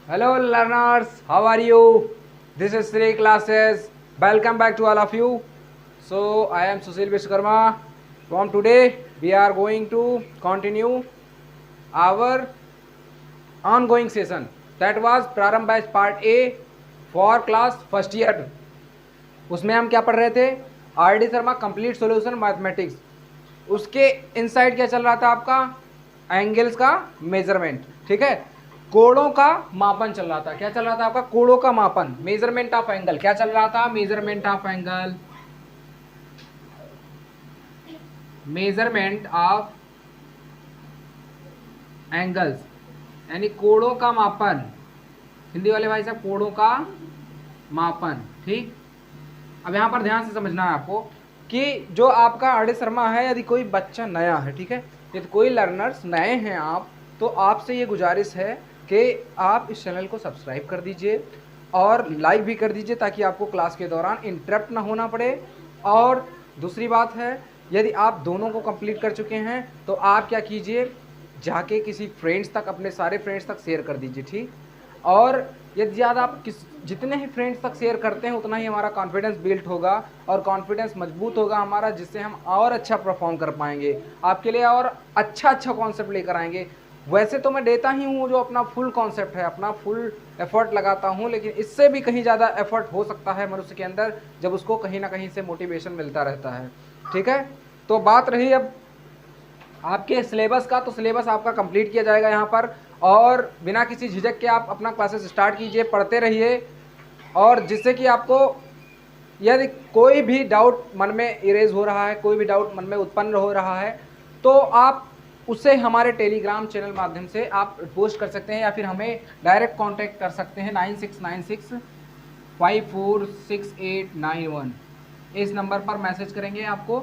Hello learners, how are you? This is Sri Classes. Welcome back to all of you. So I am Sushil Vishwakarma. From today we are going to continue our ongoing session. That was Prarambh Batch Part A for class first year. उसमें हम क्या पढ़ रहे थे? R D Sharma complete solution mathematics. उसके inside क्या चल रहा था आपका? एंगल्स का मेजरमेंट. ठीक है, कोणों का मापन चल रहा था. क्या चल रहा था आपका? कोणों का मापन, मेजरमेंट ऑफ एंगल. क्या चल रहा था? Measurement of angle, measurement of angles यानी कोणों का मापन. हिंदी वाले भाई साहब, कोणों का मापन. ठीक, अब यहाँ पर ध्यान से समझना है आपको कि जो आपका आर डी शर्मा है, यदि कोई बच्चा नया है, ठीक है, यदि कोई लर्नर्स नए हैं आप, तो आपसे ये गुजारिश है कि आप इस चैनल को सब्सक्राइब कर दीजिए और लाइक भी कर दीजिए ताकि आपको क्लास के दौरान इंटरप्ट ना होना पड़े. और दूसरी बात है, यदि आप दोनों को कंप्लीट कर चुके हैं तो आप क्या कीजिए, जाके किसी फ्रेंड्स तक, अपने सारे फ्रेंड्स तक शेयर कर दीजिए. ठीक, और यदि ज़्यादा आप जितने ही फ्रेंड्स तक शेयर करते हैं उतना ही हमारा कॉन्फिडेंस बिल्ड होगा और कॉन्फिडेंस मजबूत होगा हमारा, जिससे हम और अच्छा परफॉर्म कर पाएंगे आपके लिए और अच्छा कॉन्सेप्ट लेकर आएंगे. वैसे तो मैं देता ही हूँ जो अपना फुल कॉन्सेप्ट है, अपना फुल एफर्ट लगाता हूँ, लेकिन इससे भी कहीं ज़्यादा एफर्ट हो सकता है मनुष्य के अंदर जब उसको कहीं ना कहीं से मोटिवेशन मिलता रहता है. ठीक है, तो बात रही अब आपके सिलेबस का, तो सिलेबस आपका कंप्लीट किया जाएगा यहाँ पर, और बिना किसी झिझक के आप अपना क्लासेस स्टार्ट कीजिए, पढ़ते रहिए, और जिससे कि आपको यदि कोई भी डाउट मन में इरेज हो रहा है, कोई भी डाउट मन में उत्पन्न हो रहा है, तो आप उसे हमारे टेलीग्राम चैनल माध्यम से आप पोस्ट कर सकते हैं या फिर हमें डायरेक्ट कांटेक्ट कर सकते हैं 9696546891. इस नंबर पर मैसेज करेंगे, आपको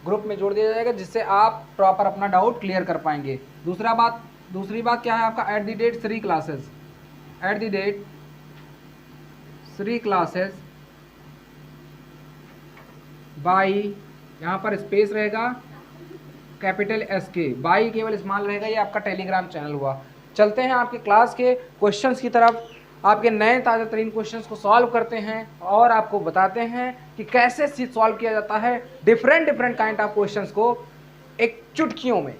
ग्रुप में जोड़ दिया जाएगा, जिससे आप प्रॉपर अपना डाउट क्लियर कर पाएंगे. दूसरी बात क्या है आपका? At the date 3 classes, at the date 3 classes by, यहाँ पर स्पेस रहेगा कैपिटल एस के, बाई केवल स्मॉल रहेगा. ये आपका टेलीग्राम चैनल हुआ. चलते हैं आपके क्लास के क्वेश्चंस की तरफ. आपके नए ताज़ा तरीन क्वेश्चंस को सॉल्व करते हैं और आपको बताते हैं कि कैसे सॉल्व किया जाता है डिफरेंट काइंड ऑफ क्वेश्चंस को एक चुटकियों में.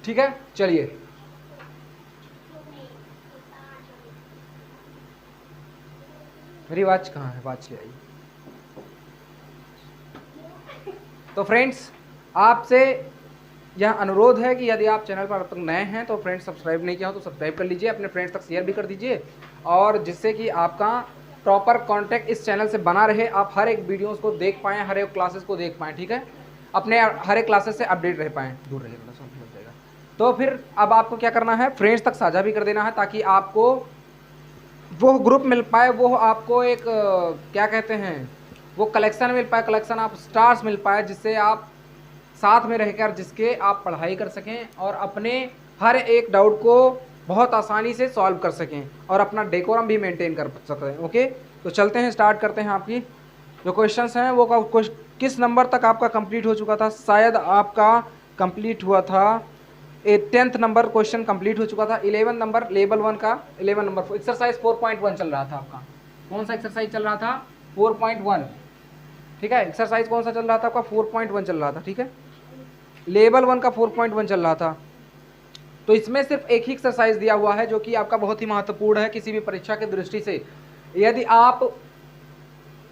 ठीक है, चलिए. मेरी वॉच कहाँ है? वॉच ले आई. तो फ्रेंड्स, आपसे यह अनुरोध है कि यदि आप चैनल पर अब तक नए हैं तो फ्रेंड्स सब्सक्राइब नहीं किया हो तो सब्सक्राइब कर लीजिए, अपने फ्रेंड्स तक शेयर भी कर दीजिए, और जिससे कि आपका प्रॉपर कांटेक्ट इस चैनल से बना रहे, आप हर एक वीडियोस को देख पाएँ, हर एक क्लासेस को देख पाएँ. ठीक है, अपने हर एक क्लासेस से अपडेट रह पाएँ. दूर रहिए, थोड़ा सा लग जाएगा. तो फिर अब आपको क्या करना है, फ्रेंड्स तक साझा भी कर देना है ताकि आपको वो ग्रुप मिल पाए, वो आपको एक क्या कहते हैं, वो कलेक्शन मिल पाए, कलेक्शन ऑफ स्टार्स मिल पाए, जिससे आप साथ में रहकर जिसके आप पढ़ाई कर सकें और अपने हर एक डाउट को बहुत आसानी से सॉल्व कर सकें और अपना डेकोरम भी मेंटेन कर सकें. ओके, तो चलते हैं, स्टार्ट करते हैं. आपकी जो क्वेश्चंस हैं वो किस नंबर तक आपका कंप्लीट हो चुका था? शायद आपका कंप्लीट हुआ था 10th नंबर क्वेश्चन कंप्लीट हो चुका था. 11 नंबर लेवल 1 का, 11 नंबर एक्सरसाइज 4.1 चल रहा था आपका. कौन सा एक्सरसाइज चल रहा था? 4.1. ठीक है, एक्सरसाइज कौन सा चल रहा था आपका? 4.1 चल रहा था. ठीक है, लेवल 1 का 4.1 चल रहा था. तो इसमें सिर्फ एक ही एक्सरसाइज दिया हुआ है जो कि आपका बहुत ही महत्वपूर्ण है किसी भी परीक्षा की दृष्टि से. यदि आप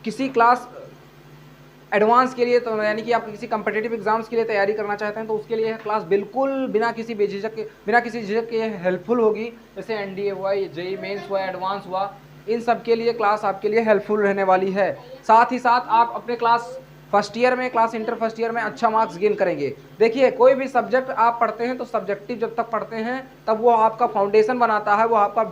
किसी क्लास एडवांस के लिए, तो यानी कि आप किसी कम्पिटिटिव एग्जाम्स के लिए तैयारी करना चाहते हैं, तो उसके लिए यह क्लास बिल्कुल बिना किसी झिझक के हेल्पफुल होगी. जैसे एनडीए हुआ, जेईई मेंस हुआ, एडवांस हुआ, इन सब के लिए क्लास आपके लिए हेल्पफुल रहने वाली है. साथ ही साथ आप अपने क्लास फर्स्ट ईयर में, क्लास इंटर फर्स्ट ईयर में अच्छा मार्क्स गेन करेंगे. देखिए, कोई भी सब्जेक्ट आप पढ़ते हैं तो सब्जेक्टिव जब तक पढ़ते हैं तब वो आपका फाउंडेशन बनाता है, वो आपका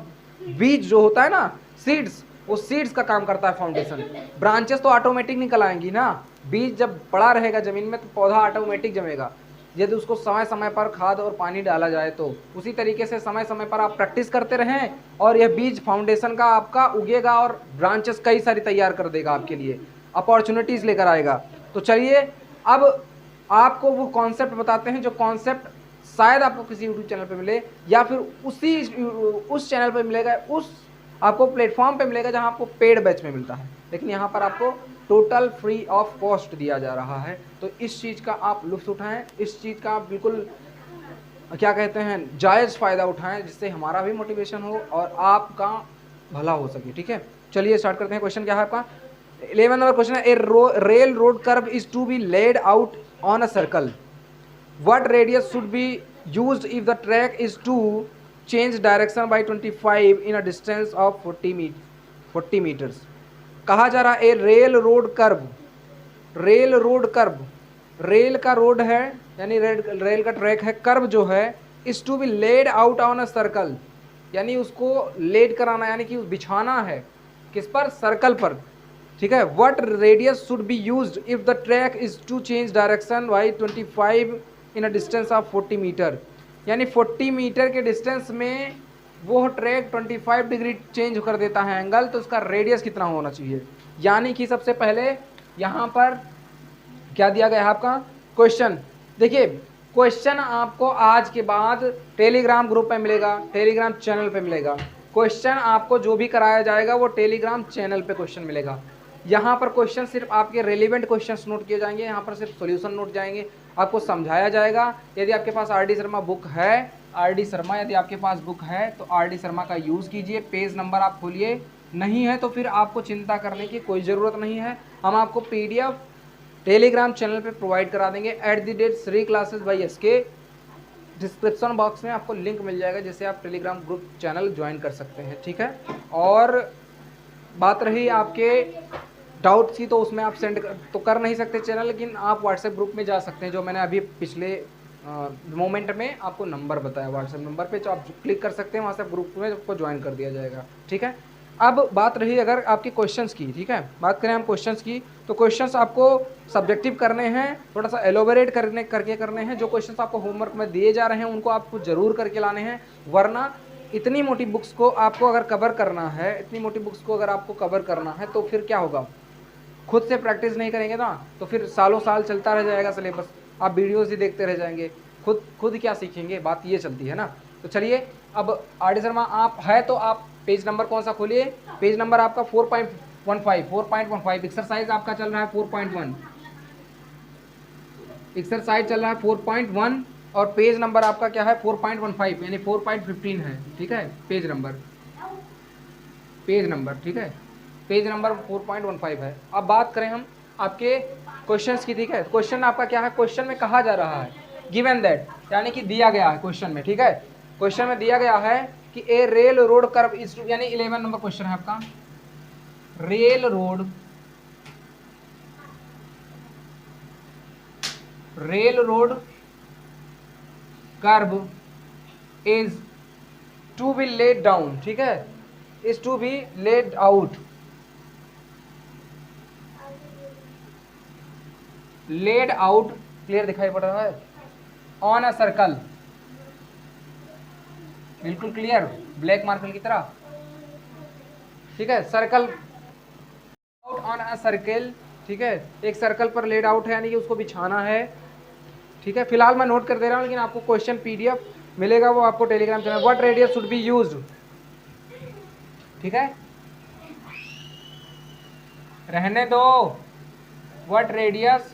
बीज जो होता है ना, सीड्स, वो सीड्स का काम करता है फाउंडेशन. ब्रांचेस तो ऑटोमेटिक निकल आएंगी ना. बीज जब पड़ा रहेगा ज़मीन में तो पौधा ऑटोमेटिक जमेगा यदि उसको समय समय पर खाद और पानी डाला जाए. तो उसी तरीके से समय समय पर आप प्रैक्टिस करते रहें और यह बीज फाउंडेशन का आपका उगेगा और ब्रांचेस कई सारी तैयार कर देगा, आपके लिए अपॉर्चुनिटीज़ लेकर आएगा. तो चलिए, अब आपको वो कॉन्सेप्ट बताते हैं जो कॉन्सेप्ट शायद आपको किसी यूट्यूब चैनल पे मिले या फिर उस चैनल पे मिलेगा, उस आपको प्लेटफॉर्म पे मिलेगा जहाँ आपको पेड बैच में मिलता है, लेकिन यहाँ पर आपको टोटल फ्री ऑफ कॉस्ट दिया जा रहा है। तो इस चीज़ का आप लुत्फ़ उठाएं, इस चीज़ का आप बिल्कुल क्या कहते हैं जायज़ फ़ायदा उठाएं, जिससे हमारा भी मोटिवेशन हो और आपका भला हो सके। ठीक है, चलिए स्टार्ट करते हैं। क्वेश्चन क्या है आपका? 11 नंबर क्वेश्चन है, a rail road curve is to be laid out on a circle, what radius should be used if the track is to change direction by 25 in a distance of 40 meters। कहा जा रहा है a rail road curve, rail का road है यानी rail का track है, curve जो है is to be laid out on a circle, यानी उसको लेड कराना यानी कि बिछाना है किस पर? सर्कल पर। ठीक है, what radius should be used if the track is to change direction by 25 in a distance of 40 metre, यानी 40 मीटर के डिस्टेंस में वो ट्रैक 25 डिग्री चेंज कर देता है एंगल, तो उसका रेडियस कितना होना चाहिए? यानी कि सबसे पहले यहाँ पर क्या दिया गया है आपका क्वेश्चन? देखिए क्वेश्चन आपको आज के बाद टेलीग्राम ग्रुप पे मिलेगा, टेलीग्राम चैनल पे मिलेगा। क्वेश्चन आपको जो भी कराया जाएगा वो टेलीग्राम चैनल पे क्वेश्चन मिलेगा। यहाँ पर क्वेश्चन सिर्फ आपके रेलिवेंट क्वेश्चंस नोट किए जाएंगे, यहाँ पर सिर्फ सॉल्यूशन नोट जाएंगे, आपको समझाया जाएगा। यदि आपके पास आर डी शर्मा बुक है, आर डी शर्मा यदि आपके पास बुक है तो आर डी शर्मा का यूज़ कीजिए, पेज नंबर आप खोलिए, नहीं है तो फिर आपको चिंता करने की कोई ज़रूरत नहीं है। हम आपको PDF टेलीग्राम चैनल पे प्रोवाइड करा देंगे @Shri classes by SK। Description box में आपको लिंक मिल जाएगा जिससे आप टेलीग्राम ग्रुप चैनल ज्वाइन कर सकते हैं। ठीक है, और बात रही आपके डाउट्स की, तो उसमें आप सेंड तो कर नहीं सकते चैनल, लेकिन आप व्हाट्सएप ग्रुप में जा सकते हैं, जो मैंने अभी पिछले मोमेंट में आपको नंबर बताया व्हाट्सएप नंबर पे, जो आप क्लिक कर सकते हैं, वहाँ से ग्रुप में आपको ज्वाइन कर दिया जाएगा। ठीक है, अब बात रही अगर आपके क्वेश्चंस की। ठीक है, बात करें हम क्वेश्चंस की, तो क्वेश्चंस आपको सब्जेक्टिव करने हैं, थोड़ा सा एलोबरेट करने हैं। जो क्वेश्चंस आपको होमवर्क में दिए जा रहे हैं उनको आपको ज़रूर करके लाने हैं, वरना इतनी मोटी बुक्स को आपको अगर कवर करना है, इतनी मोटी बुक्स को अगर आपको कवर करना है तो फिर क्या होगा? खुद से प्रैक्टिस नहीं करेंगे ना तो फिर सालों साल चलता रह जाएगा सिलेबस, आप वीडियोज़ ही देखते रह जाएंगे, खुद क्या सीखेंगे? बात ये चलती है ना। तो चलिए, अब आर डी शर्मा आप है तो आप पेज नंबर कौन सा खोलिए? पेज नंबर आपका 4.15 एक्सरसाइज आपका चल रहा है 4.1, एक्सरसाइज चल रहा है 4.1, और पेज नंबर आपका क्या है? 4.15 यानी 4.15 है। ठीक है, पेज नंबर, ठीक है, पेज नंबर 4.15 है। अब बात करें हम आपके क्वेश्चंस की। ठीक है, क्वेश्चन आपका क्या है? क्वेश्चन में कहा जा रहा है गिवन दैट, यानी कि दिया गया है क्वेश्चन में। ठीक है, क्वेश्चन में दिया गया है कि a rail road curve is, यानी 11 नंबर क्वेश्चन है आपका, rail road curve is to be laid down. ठीक है, is to be laid out, laid out clear दिखाई पड़ रहा है, ऑन अ सर्कल, बिल्कुल क्लियर ब्लैक मार्कर की तरह। ठीक है, circle out on a circle. ठीक है, एक सर्कल पर लेड आउट है यानी कि उसको बिछाना है। ठीक है, फिलहाल मैं नोट कर दे रहा हूँ, लेकिन आपको क्वेश्चन PDF मिलेगा, वो आपको Telegram channel. What radius should be used. ठीक है, रहने दो, what radius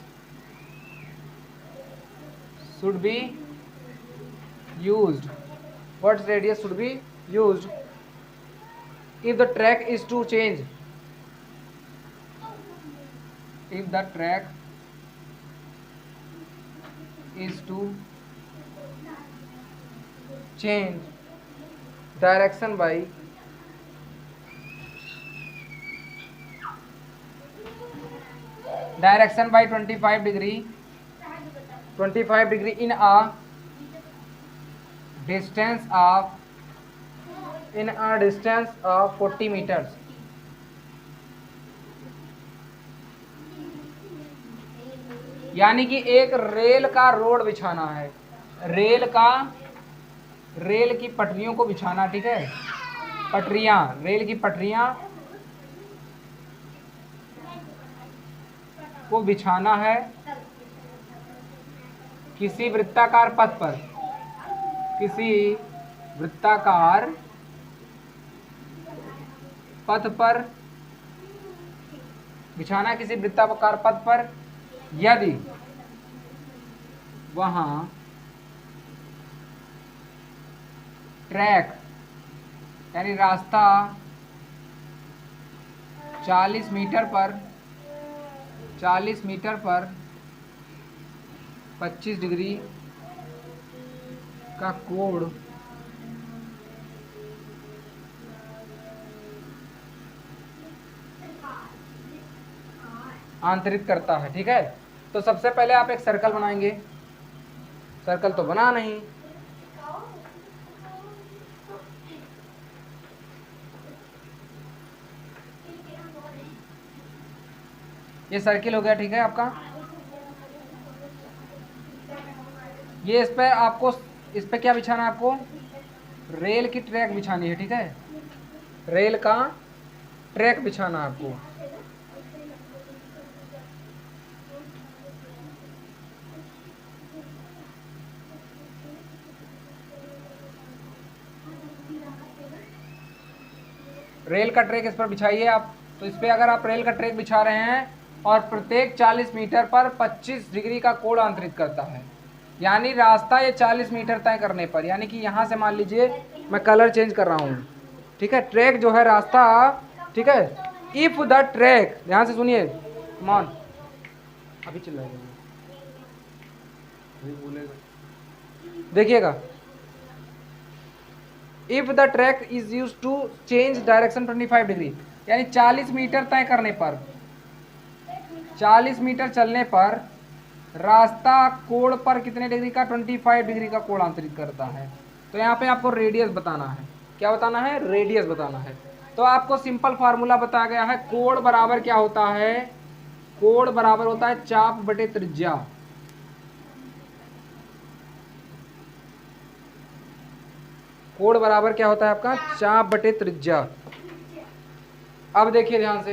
should be used, what radius should be used if the track is to change, if the track is to change direction by 25 degree in a distance of 40 meters। यानी कि एक rail का road बिछाना है, rail की पटरियों को बिछाना। ठीक है, पटरियां, रेल की पटरियां को बिछाना है किसी वृत्ताकार पथ पर, किसी वृत्ताकार पथ पर बिछाना, किसी वृत्ताकार पथ पर यदि वहां ट्रैक यानी रास्ता 40 मीटर पर 25 डिग्री का कोण आंतरित करता है। ठीक है, तो सबसे पहले आप एक सर्कल बनाएंगे। सर्कल तो बना नहीं, ये सर्किल हो गया। ठीक है, आपका ये इस पे आपको इस पे क्या बिछाना है, आपको रेल की ट्रैक बिछानी है। ठीक है, रेल का ट्रैक बिछाना है आपको। रेल का ट्रैक इस पर बिछाइए आप। तो इस पे अगर आप रेल का ट्रैक बिछा रहे हैं और प्रत्येक 40 मीटर पर 25 डिग्री का कोण आंतरित करता है, यानी रास्ता ये 40 मीटर तय करने पर, यानी कि यहाँ से मान लीजिए मैं कलर चेंज कर रहा हूँ। ठीक है, ट्रैक जो है रास्ता, ठीक है, इफ द ट्रैक, ध्यान से सुनिए, कमान अभी चिल्लाइए, देखिएगा, if the track is use to change direction 25 degree, यानी 40 मीटर तय करने पर, 40 मीटर चलने पर रास्ता कोण पर कितने डिग्री का, 25 डिग्री का कोण आंतरित करता है। तो यहाँ पे आपको रेडियस बताना है। क्या बताना है, रेडियस बताना है। तो आपको सिंपल फार्मूला बताया गया है, कोण बराबर क्या होता है, कोण बराबर होता है चाप बटे त्रिज्या। कोण बराबर क्या होता है आपका, चाप बटे त्रिज्या। अब देखिए ध्यान से,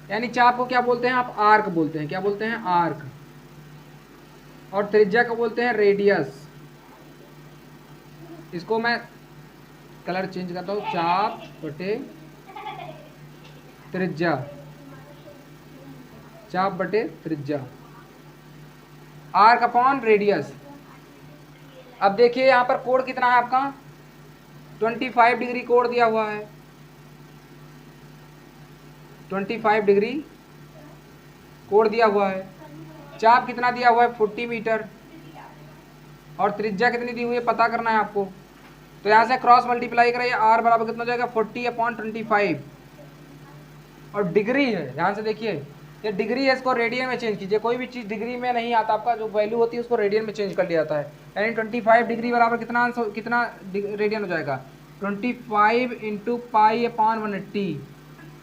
यानी चाप को क्या बोलते हैं आप, आर्क बोलते हैं। क्या बोलते हैं, आर्क। और त्रिज्या को बोलते हैं रेडियस। इसको मैं कलर चेंज करता हूं, चाप बटे त्रिज्या, चाप बटे त्रिज्या, आर्क अपॉन रेडियस। अब देखिए यहां पर कोण कितना है आपका, 25 डिग्री कोण दिया हुआ है, 25 डिग्री कोण दिया हुआ है। चाप कितना दिया हुआ है, 40 मीटर, और त्रिज्या कितनी दी हुई है पता करना है आपको। तो यहाँ से क्रॉस मल्टीप्लाई करें, आर बराबर कितना हो जाएगा, 40/25, और डिग्री है, ध्यान से देखिए, ये डिग्री है, इसको रेडियन में चेंज कीजिए। कोई भी चीज़ डिग्री में नहीं आता, आपका जो वैल्यू होती है उसको रेडियन में चेंज कर लिया जाता है। यानी 25 डिग्री बराबर कितना रेडियन हो जाएगा, 25 × π/180।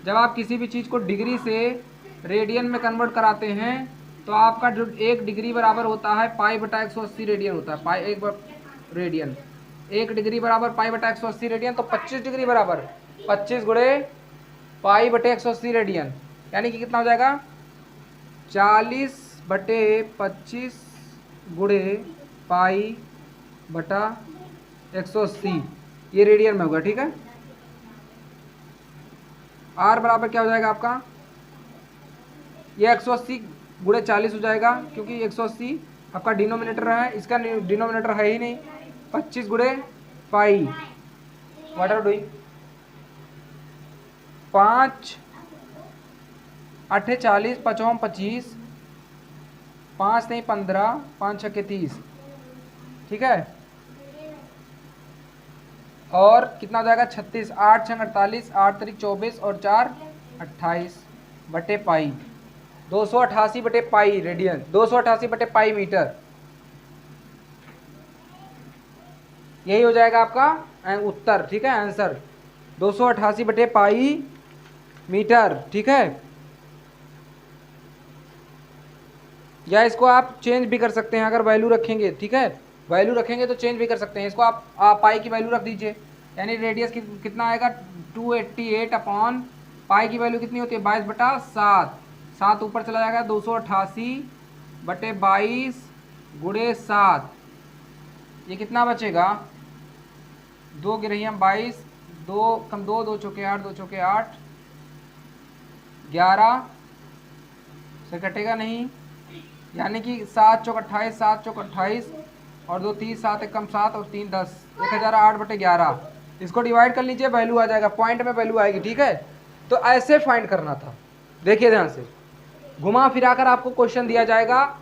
जब आप किसी भी चीज़ को डिग्री से रेडियन में कन्वर्ट कराते हैं तो आपका जो 1 डिग्री बराबर होता है π/180 रेडियन होता है। पाई एक रेडियन, 1 डिग्री बराबर π/180 रेडियन, तो 25 डिग्री बराबर 25 गुणे π/180 रेडियन, यानी कि कितना हो जाएगा, 40/25 गुणे π/180, ये रेडियन में होगा। ठीक है, आर बराबर क्या हो जाएगा आपका, ये 180 गुणे 40 हो जाएगा, क्योंकि 180 आपका डिनोमिनेटर है, इसका डिनोमिनेटर है ही नहीं। 25 गुणे पाई, व्हाट आर डूइंग, 5 8 40, 5 25, 5 नहीं 15, 5 6 30। ठीक है, और कितना हो जाएगा, 36, 8 6 48, 8 3 24 और 4 28 बटे पाई, 288 बटे पाई रेडियन, 288 बटे पाई मीटर। यही हो जाएगा आपका उत्तर। ठीक है, आंसर 288 बटे पाई मीटर। ठीक है, या इसको आप चेंज भी कर सकते हैं अगर वैल्यू रखेंगे। ठीक है, वैल्यू रखेंगे तो चेंज भी कर सकते हैं। इसको आप पाई की वैल्यू रख दीजिए, यानी रेडियस कितना आएगा, 288 अपॉन पाई की वैल्यू कितनी होती है, 22/7, 7 ऊपर चला जाएगा, 288 बटे 22 गुणे 7, ये कितना बचेगा, 2 गिरहियाँ 22, दो चौके 8, 2 चौके 8, 11 से कटेगा नहीं, यानी कि 7 चौक 28, 7 चौक 28 और 2 30, 7 एकम 7 और 3 10, 1008/11। इसको डिवाइड कर लीजिए, वैल्यू आ जाएगा, पॉइंट में वैल्यू आएगी। ठीक है, तो ऐसे फाइंड करना था। देखिए ध्यान से, घुमा फिराकर आपको क्वेश्चन दिया जाएगा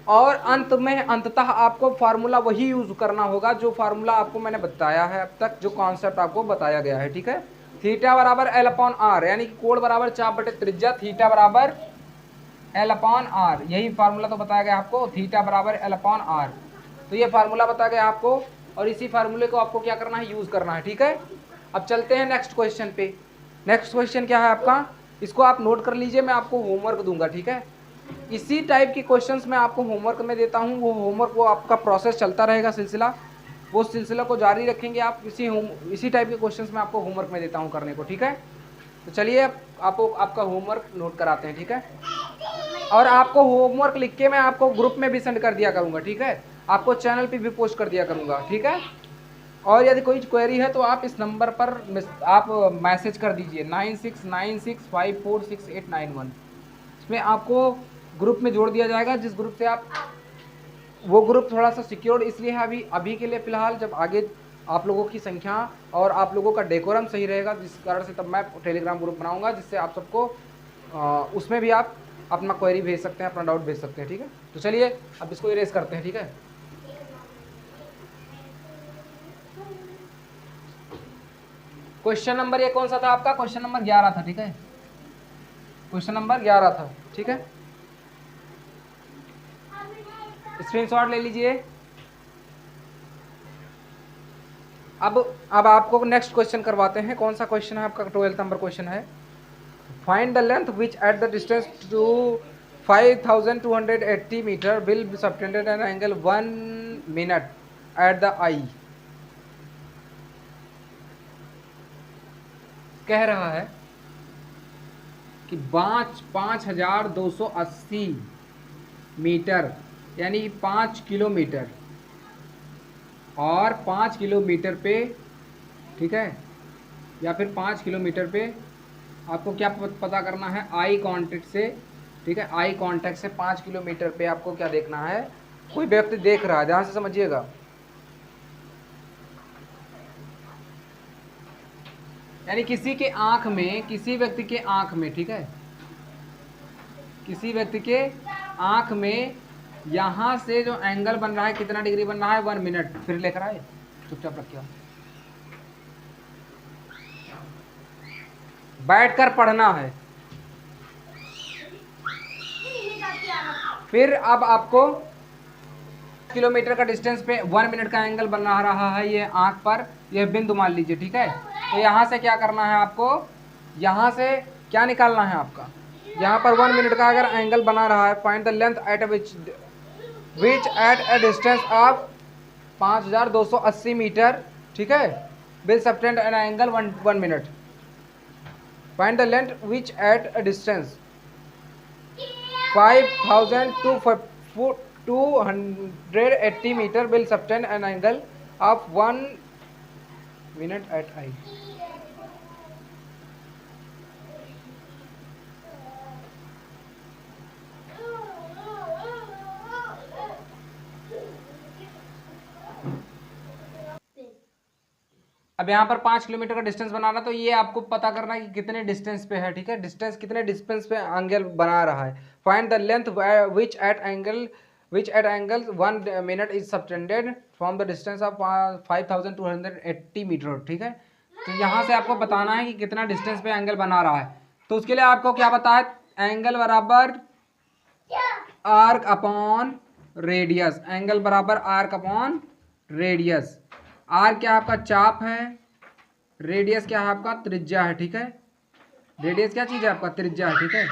और अंत में अंततः आपको फार्मूला वही यूज करना होगा जो फार्मूला आपको मैंने बताया है अब तक, जो कॉन्सेप्ट आपको बताया गया है। ठीक है, थीटा बराबर L/R, यानी कि कोण बराबर चाप बटे त्रिज्या, थीटा बराबर L/R, यही फार्मूला तो बताया गया आपको, थीटा बराबर L/R। तो ये फार्मूला बताया गया आपको और इसी फार्मूले को आपको क्या करना है, यूज करना है। ठीक है, अब चलते हैं नेक्स्ट क्वेश्चन पे। नेक्स्ट क्वेश्चन क्या है आपका, इसको आप नोट कर लीजिए, मैं आपको होमवर्क दूंगा। ठीक है, इसी टाइप के क्वेश्चंस मैं आपको होमवर्क में देता हूँ, वो होमवर्क वो आपका प्रोसेस चलता रहेगा, सिलसिला, वो सिलसिला को जारी रखेंगे आप। इसी टाइप के क्वेश्चंस मैं आपको होमवर्क में देता हूँ करने को। ठीक है, तो चलिए आपको आपका होमवर्क नोट कराते हैं। ठीक है, और आपको होमवर्क लिख के मैं आपको ग्रुप में भी सेंड कर दिया करूँगा। ठीक है, आपको चैनल पे भी पोस्ट कर दिया करूँगा। ठीक है, और यदि कोई क्वेरी है तो आप इस नंबर पर आप मैसेज कर दीजिए 9696546891। इसमें आपको ग्रुप में जोड़ दिया जाएगा, जिस ग्रुप से आप, वो ग्रुप थोड़ा सा सिक्योर्ड इसलिए है अभी के लिए फ़िलहाल, जब आगे आप लोगों की संख्या और आप लोगों का डेकोरम सही रहेगा, जिस कारण से तब मैं टेलीग्राम ग्रुप बनाऊंगा, जिससे आप सबको उसमें भी आप अपना क्वेरी भेज सकते हैं, अपना डाउट भेज सकते हैं। ठीक है, तो चलिए अब इसको इरेज करते हैं। ठीक है, क्वेश्चन नंबर ये कौन सा था आपका, क्वेश्चन नंबर 11 था। ठीक है, क्वेश्चन नंबर 11 था। ठीक है, स्क्रीनशॉट ले लीजिए। अब आपको नेक्स्ट क्वेश्चन करवाते हैं। कौन सा क्वेश्चन है आपका, 12 नंबर क्वेश्चन है। Find the length which at the distance to 5280 metre will be subtended an angle 1 minute at the eye. कह रहा है कि 5280 मीटर यानी 5 किलोमीटर, और 5 किलोमीटर पे, ठीक है, या फिर 5 किलोमीटर पे आपको क्या पता करना है, आई कांटेक्ट से। ठीक है, आई कांटेक्ट से 5 किलोमीटर पे आपको क्या देखना है, कोई व्यक्ति देख रहा है, ध्यान से समझिएगा। यानी किसी के आंख में, किसी व्यक्ति के आंख में, ठीक है, किसी व्यक्ति के आंख में यहां से जो एंगल बन रहा है, कितना डिग्री बन रहा है, 1 मिनट। फिर लिख रहा है, चुपचाप रखिए, बैठकर पढ़ना है। फिर अब आपको किलोमीटर का डिस्टेंस पे 1 मिनट का एंगल बन रहा है, ये आंख पर, ये बिंदु मान लीजिए। ठीक है, तो यहाँ से क्या करना है आपको, यहाँ से क्या निकालना है आपका, यहाँ पर 1 मिनट का अगर एंगल बना रहा है, find the length at which at a distance of 5280 metre. ठीक है, will subtend an angle 1 minute. Find the length which at a distance 5280 metre will subtend an angle of 1 minute at I। अब यहाँ पर 5 kilometre का distance बनाना, तो ये आपको पता करना है कि कितने डिस्टेंस पे है। ठीक है, डिस्टेंस कितने डिस्टेंस पे एंगल बना रहा है। Find the length which at angle 1 minute is subtended from the distance of 5280 metre. ठीक है, तो यहाँ से आपको बताना है कि कितना डिस्टेंस पे एंगल बना रहा है। तो उसके लिए आपको क्या पता है, एंगल बराबर आर्क अपॉन रेडियस, एंगल बराबर आर्क अपॉन रेडियस। आर क्या आपका चाप है, रेडियस क्या है आपका त्रिज्या है। ठीक है, रेडियस क्या चीज़ है आपका, त्रिज्या है। ठीक है,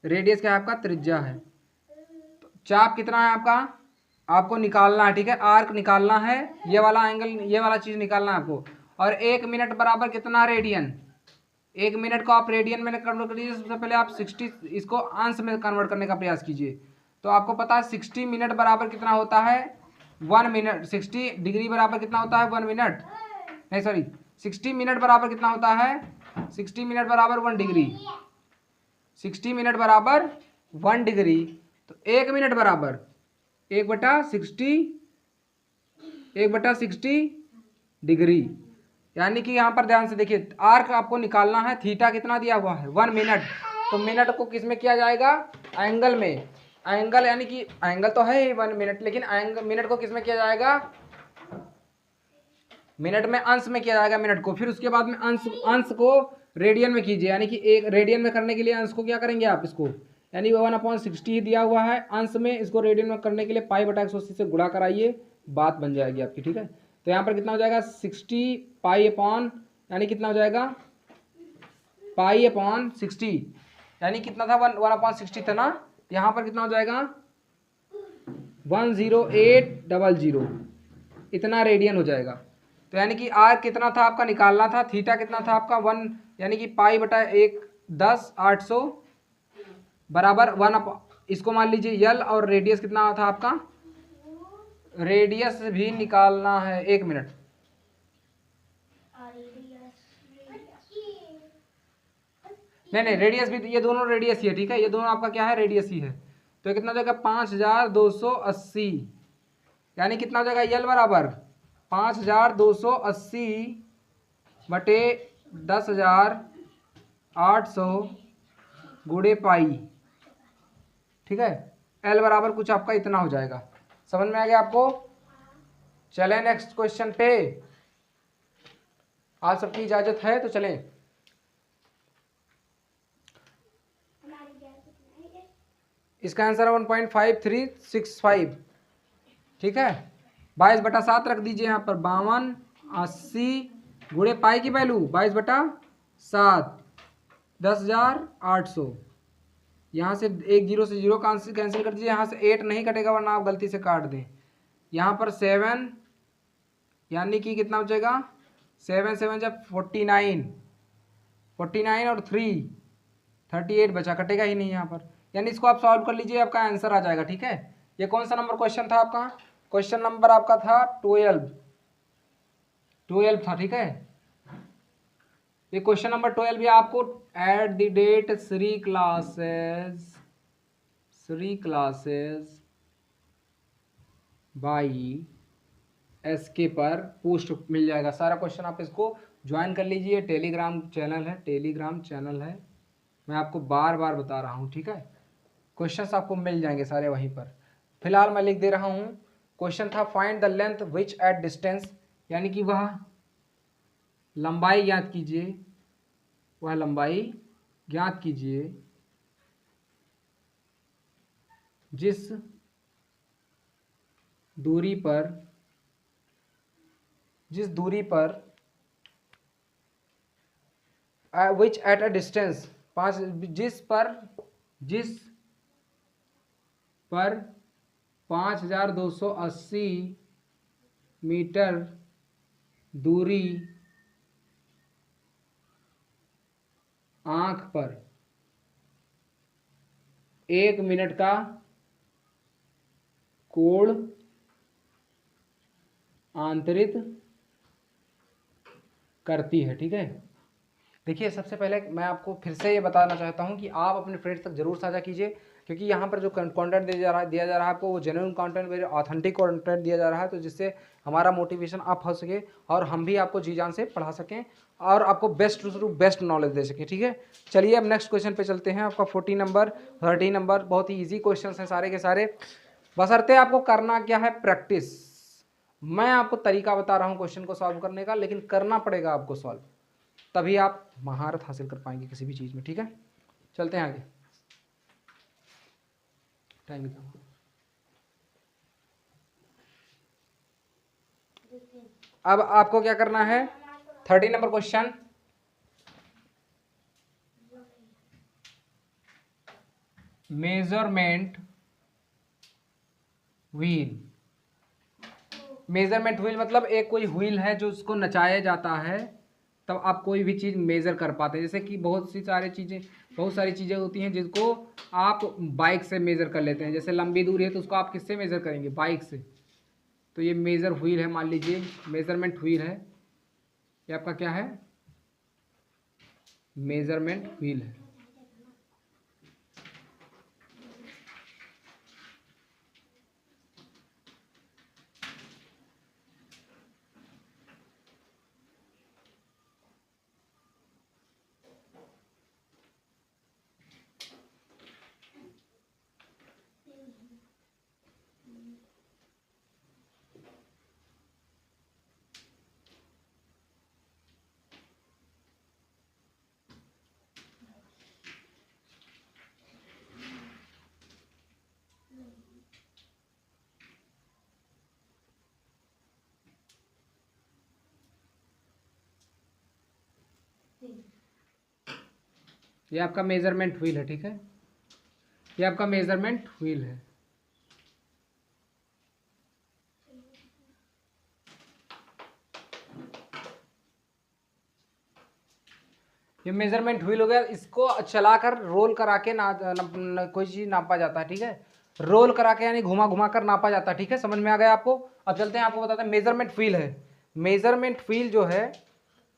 रेडियस क्या है आपका, त्रिज्या है। तो चाप कितना है आपका, आपको निकालना है। ठीक है, आर्क निकालना है, ये वाला एंगल, ये वाला चीज़ निकालना है आपको। और 1 मिनट बराबर कितना, रेडियन। 1 मिनट को आप रेडियन में कन्वर्ट करिए। सबसे पहले आप 60 इसको अंश में कन्वर्ट करने का प्रयास कीजिए। तो आपको पता है 60 मिनट बराबर कितना होता है, 1 मिनट। 60 डिग्री बराबर कितना होता है, 1 मिनट, नहीं सॉरी, 60 मिनट बराबर कितना होता है? 60 मिनट बराबर 1 डिग्री। 60 मिनट बराबर 1 डिग्री। तो 1 मिनट बराबर 1/60 डिग्री। यानी कि यहाँ पर ध्यान से देखिए, आर्क आपको निकालना है, थीटा कितना दिया हुआ है? 1 मिनट। तो मिनट को किस में किया जाएगा? एंगल में। एंगल यानी कि एंगल तो है ही 1 मिनट, लेकिन एंगल मिनट को किस में किया जाएगा? मिनट में अंश में किया जाएगा मिनट को। फिर उसके बाद में अंश को रेडियन में कीजिए, यानी कि एक रेडियन में करने के लिए अंश को क्या करेंगे आप? इसको यानी 1/60 ही दिया हुआ है, अंश में इसको रेडियन में करने के लिए π/180 से गुणा कराइए, बात बन जाएगी आपकी। ठीक है, तो यहाँ पर कितना हो जाएगा? 60 π/, यानी कितना हो जाएगा? π/60, यानी कितना था? 1/60 था ना, यहाँ पर कितना हो जाएगा? 10800, इतना रेडियन हो जाएगा। तो यानी कि आर कितना था आपका निकालना था? थीटा कितना था आपका? 1, यानी कि π/10 बराबर 1, इसको मान लीजिए यल, और रेडियस कितना था आपका? रेडियस भी निकालना है 1 मिनट। नहीं, रेडियस भी, ये दोनों रेडियस ही है। ठीक है, ये दोनों आपका क्या है? रेडियस ही है। तो कितना हो जाएगा? 5280, यानी कितना हो जाएगा? यल बराबर 5280 बटे 10,800 गुणे पाई। ठीक है, एल बराबर कुछ आपका इतना हो जाएगा। समझ में आ गया आपको? चलें नेक्स्ट क्वेश्चन पे, आप सबकी इजाजत है तो चलें। इसका आंसर है 1.5365। ठीक है, 22/7 रख दीजिए यहाँ पर। 5280 गुणे पाई की वैल्यू 22/7, 10,800। यहाँ से एक जीरो से जीरो कैंसिल कर दीजिए, यहाँ से 8 नहीं कटेगा वरना आप गलती से काट दें। यहाँ पर 7, यानी कि कितना बचेगा? 7 7 जब 49, 49 और 3 38 बचा, कटेगा ही नहीं यहाँ पर। यानी इसको आप सॉल्व कर लीजिए, आपका आंसर आ जाएगा। ठीक है, ये कौन सा नंबर क्वेश्चन था आपका? क्वेश्चन नंबर आपका था 12 था। ठीक है, ये क्वेश्चन नंबर 12 भी आपको at the date three classes by SK पर पोस्ट मिल जाएगा सारा क्वेश्चन। आप इसको ज्वाइन कर लीजिए, टेलीग्राम चैनल है, मैं आपको बार बार बता रहा हूँ। ठीक है, क्वेश्चंस आपको मिल जाएंगे सारे वहीं पर। फिलहाल मैं लिख दे रहा हूँ, क्वेश्चन था find the length which at distance, यानी कि वह लंबाई ज्ञात कीजिए, वह लंबाई ज्ञात कीजिए जिस दूरी पर विच एट अ डिस्टेंस, जिस पर 5280 मीटर दूरी आंख पर 1 मिनट का कोण आंतरित करती है। ठीक है, देखिए सबसे पहले मैं आपको फिर से ये बताना चाहता हूँ कि आप अपने फ्रेंड्स तक जरूर साझा कीजिए, क्योंकि यहाँ पर जो कंटेंट दिया जा रहा है आपको, वो genuine content, very authentic content दिया जा रहा है, तो जिससे हमारा मोटिवेशन अप हो सके और हम भी आपको जी जान से पढ़ा सकें और आपको बेस्ट टू बेस्ट नॉलेज दे सकें। ठीक है, चलिए अब नेक्स्ट क्वेश्चन पे चलते हैं। आपका 14 नंबर 13 नंबर बहुत ही ईजी क्वेश्चन हैं सारे के सारे, बशर्ते आपको करना क्या है? प्रैक्टिस। मैं आपको तरीका बता रहा हूँ क्वेश्चन को सॉल्व करने का, लेकिन करना पड़ेगा आपको सॉल्व, तभी आप महारत हासिल कर पाएंगे किसी भी चीज़ में। ठीक है, चलते हैं आगे। टाइम अब आपको क्या करना है? 13 number question, measurement wheel. Measurement wheel मतलब एक कोई व्हील है जो उसको नचाया जाता है, तब आप कोई भी चीज़ मेज़र कर पाते हैं। जैसे कि बहुत सारी चीज़ें होती हैं जिसको आप बाइक से मेज़र कर लेते हैं। जैसे लंबी दूरी है तो उसको आप किससे मेज़र करेंगे? बाइक से। तो ये मेज़र व्हील है, मान लीजिए मेज़रमेंट व्हील है। ये आपका क्या है, मेजरमेंट व्हील है। ये आपका मेजरमेंट व्हील है, ठीक है, ये आपका मेजरमेंट व्हील है। ये मेजरमेंट व्हील हो गया। इसको चलाकर रोल करा के कोई चीज़ नापा जाता है, ठीक है, रोल करा के यानी घुमा घुमा कर नापा जाता है, ठीक है, समझ में आ गया आपको। अब चलते हैं, आपको बताते हैं मेजरमेंट व्हील है। मेजरमेंट व्हील जो है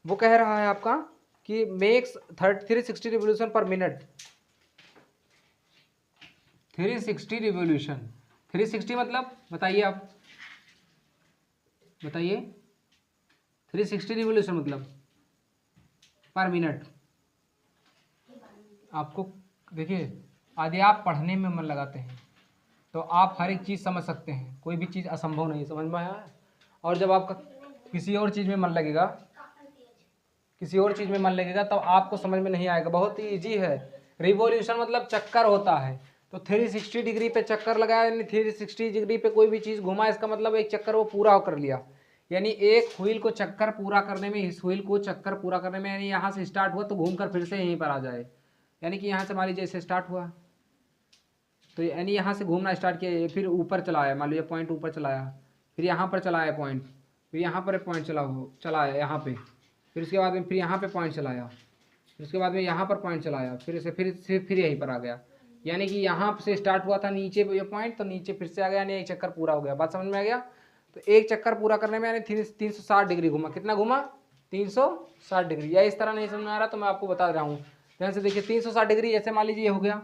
वो कह रहा है आपका कि makes 360 revolution per minute. 360 revolution, 360 मतलब बताइए, आप बताइए, 360 रिवोल्यूशन मतलब पर मिनट। आपको देखिए, यदि आप पढ़ने में मन लगाते हैं तो आप हर एक चीज़ समझ सकते हैं, कोई भी चीज़ असंभव नहीं, समझ में आया। और जब आपका किसी और चीज़ में मन लगेगा, किसी और चीज़ में मन लगेगा तब आपको समझ में नहीं आएगा। बहुत ही ईजी है। रिवॉल्यूशन मतलब चक्कर होता है, तो 360 डिग्री पे चक्कर लगाया, यानी 360 डिग्री पे कोई भी चीज़ घुमा, इसका मतलब एक चक्कर वो पूरा कर लिया। यानी एक व्हील को चक्कर पूरा करने में, इस व्हील को चक्कर पूरा करने में, यानी यहाँ से स्टार्ट हुआ तो घूमकर फिर से यहीं पर आ जाए। यानी कि यहाँ से मान लीजिए ऐसे स्टार्ट हुआ तो यानी यहाँ से घूमना स्टार्ट किया, फिर ऊपर चलाया, मान लीजिए पॉइंट ऊपर चलाया, फिर यहाँ पर चलाया पॉइंट, फिर यहाँ पर पॉइंट चलाया यहाँ पे, फिर उसके बाद में फिर यहाँ पे पॉइंट चलाया, फिर उसके बाद में यहाँ पर पॉइंट चलाया, फिर से फिर यहीं पर आ गया। यानी कि यहाँ से स्टार्ट हुआ था नीचे ये पॉइंट, तो नीचे फिर से आ गया, यानी एक चक्कर पूरा हो गया। बात समझ में आ गया। तो एक चक्कर पूरा करने में यानी 360 डिग्री घुमा। कितना घुमा? 360 डिग्री। या इस तरह नहीं समझ में आ रहा तो मैं आपको बता रहा हूँ। ध्यान से देखिए, 360 डिग्री ऐसे मान लीजिए हो गया,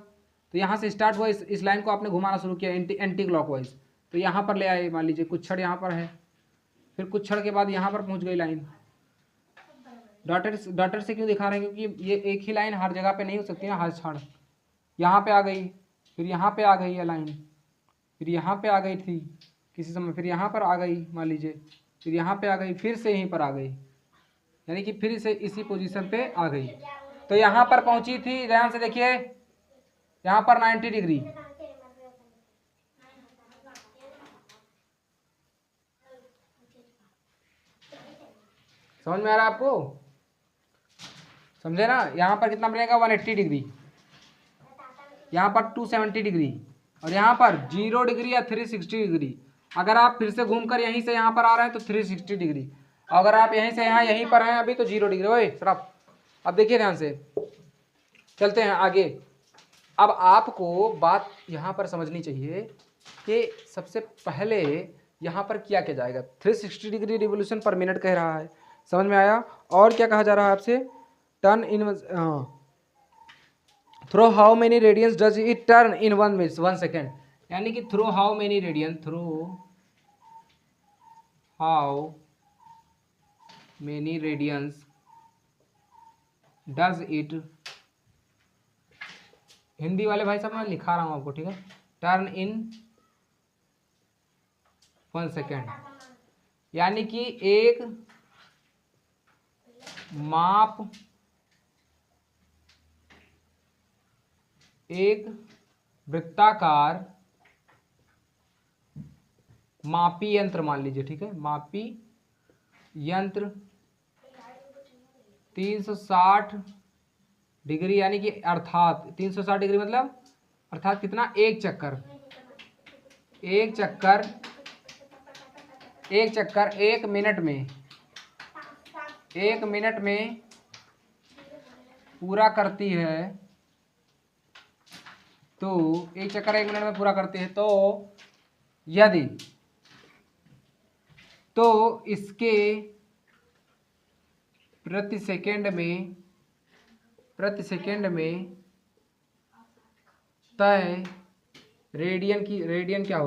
तो यहाँ से स्टार्ट हुआ, इस लाइन को आपने घुमाना शुरू किया एंटी क्लॉकवाइज, तो यहाँ पर ले आए, मान लीजिए कुछ छड़ यहाँ पर है, फिर कुछ छड़ के बाद यहाँ पर पहुँच गई लाइन। डॉटर से क्यों दिखा रहे हैं? क्योंकि ये एक ही लाइन हर जगह पे नहीं हो सकती ना, हर छड़। यहाँ पे आ गई, फिर यहाँ पे आ गई है लाइन, फिर यहाँ पे आ गई थी किसी समय, फिर यहाँ पर आ गई मान लीजिए, फिर यहाँ पे आ गई, फिर से यहीं पर आ गई, यानी कि फिर से इसी पोजीशन पे आ गई। तो यहाँ पर पहुँची थी, ध्यान से देखिए, यहाँ पर 90 डिग्री, समझ में आ रहा है आपको? समझे ना? यहाँ पर कितना बनेगा? 180 डिग्री, यहाँ पर 270 डिग्री, और यहाँ पर 0 डिग्री या 360 डिग्री। अगर आप फिर से घूमकर यहीं से यहाँ पर आ रहे हैं तो 360 डिग्री, अगर आप यहीं से यहाँ यहीं पर हैं अभी तो 0 डिग्री। ओए सर, अब देखिए ध्यान से, चलते हैं आगे। अब आपको बात यहाँ पर समझनी चाहिए कि सबसे पहले यहाँ पर क्या किया जाएगा। 360 डिग्री रिवोल्यूशन पर मिनट कह रहा है, समझ में आया? और क्या कहा जा रहा है आपसे? Turn in through how many radians does it turn in 1 second. यानी कि through how many radian, through how many radians does it, Hindi वाले भाई साहब मैं लिखा रहा हूँ आपको, ठीक है, टर्न इन 1 सेकेंड। यानी कि एक माप, एक वृत्ताकार मापी यंत्र मान लीजिए, ठीक है, मापी यंत्र 360 डिग्री, यानी कि अर्थात 360 डिग्री मतलब अर्थात कितना? एक चक्कर, एक चक्कर, एक चक्कर 1 मिनट में, 1 मिनट में पूरा करती है। तो एक चक्कर 1 मिनट में पूरा करती है, तो यदि तो इसके प्रति सेकंड में तय रेडियन क्या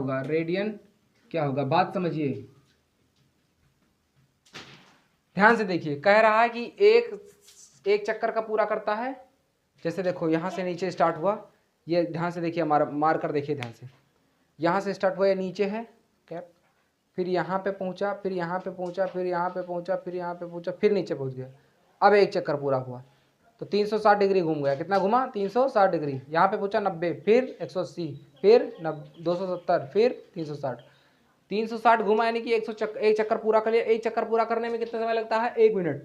होगा, बात समझिए, ध्यान से देखिए। कह रहा है कि एक चक्कर का पूरा करता है। जैसे देखो यहाँ से नीचे स्टार्ट हुआ, ये ध्यान से देखिए, मार कर देखिए ध्यान से। यहाँ से स्टार्ट हुआ, ये नीचे है कैप, फिर यहाँ पे पहुँचा, फिर यहाँ पे पहुँचा, फिर यहाँ पे पहुँचा, फिर यहाँ पे पहुँचा, फिर नीचे पहुँच गया। अब एक चक्कर पूरा हुआ तो 360 डिग्री घूम गया। कितना घुमा? 360 डिग्री। यहाँ पे पहुँचा 90, फिर 180, फिर 270, फिर 360। 360 घुमा, यानी कि एक चक्कर पूरा कर लिया। एक चक्कर पूरा करने में कितना समय लगता है? 1 मिनट।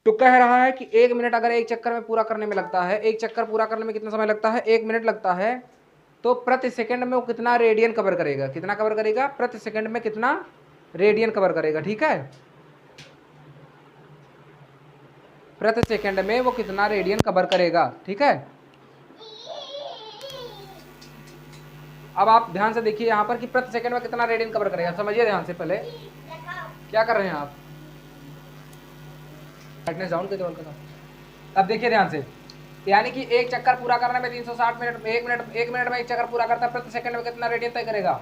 तो कह रहा है कि 1 मिनट अगर एक चक्कर में पूरा करने में लगता है, एक चक्कर पूरा करने में कितना समय लगता है? 1 मिनट लगता है। तो प्रति सेकंड में वो कितना रेडियन कवर करेगा? कितना कवर करेगा? प्रति सेकंड में कितना रेडियन कवर करेगा? ठीक है, प्रति सेकंड में वो कितना रेडियन कवर करेगा। ठीक है, अब आप ध्यान से देखिए यहाँ पर कि प्रति सेकंड में कितना रेडियन कवर करेगा। समझिए ध्यान से। पहले क्या कर रहे हैं आप? ब्राइटनेस डाउन करके। अब देखिए ध्यान से, यानी कि एक चक्कर पूरा करने में 360 मिनट, एक मिनट में एक चक्कर पूरा करता है, प्रति सेकंड में कितना रेडियन तय करेगा?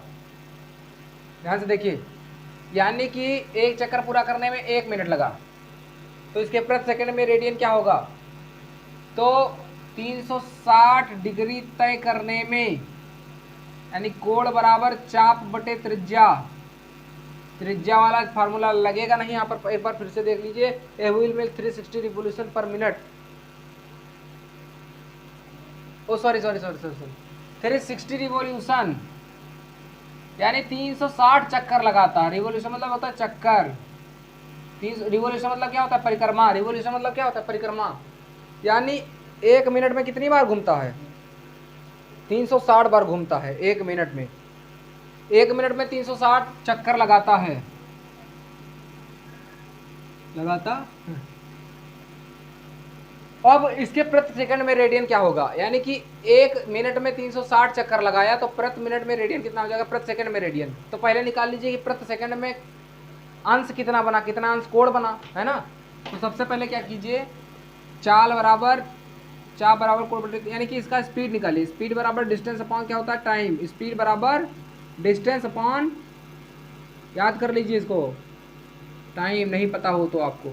ध्यान से देखिए, यानी कि एक चक्कर पूरा करने में 1 मिनट लगा, तो इसके प्रति सेकंड में रेडियन क्या होगा? तो 360 डिग्री तय करने में, यानी कोण बराबर चाप बटे त्रिज्या वाला फार्मूला लगेगा नहीं यहाँ पर, एक बार फिर से देख लीजिए। ए व्हील में 360 रिवोल्यूशन पर मिनट, ओ सॉरी 360 रिवोल्यूशन, यानी 360 चक्कर लगाता है। रिवोल्यूशन मतलब होता है चक्कर, रिवोल्यूशन मतलब क्या होता है? परिक्रमा। रिवोल्यूशन मतलब क्या होता है? परिक्रमा। यानी 1 मिनट में कितनी बार घूमता है? 360 बार घूमता है 1 मिनट में। 1 मिनट में 360 चक्कर लगाता है, अब इसके प्रति सेकंड में रेडियन क्या होगा? यानी कि 1 मिनट में 360 चक्कर लगाया, तो प्रति मिनट में रेडियन कितना हो जाएगा? प्रति सेकंड में रेडियन। तो पहले निकाल लीजिए कि प्रति सेकंड में अंश कितना बना, कितना अंश कोण बना, है ना। तो सबसे पहले क्या कीजिए, चाप बराबर कोण बटे, यानी कि इसका स्पीड निकालिए। स्पीड बराबर डिस्टेंस अपॉन क्या होता है? टाइम। स्पीड बराबर डिस्टेंस अपॉन, याद कर लीजिए इसको, टाइम नहीं पता हो तो आपको,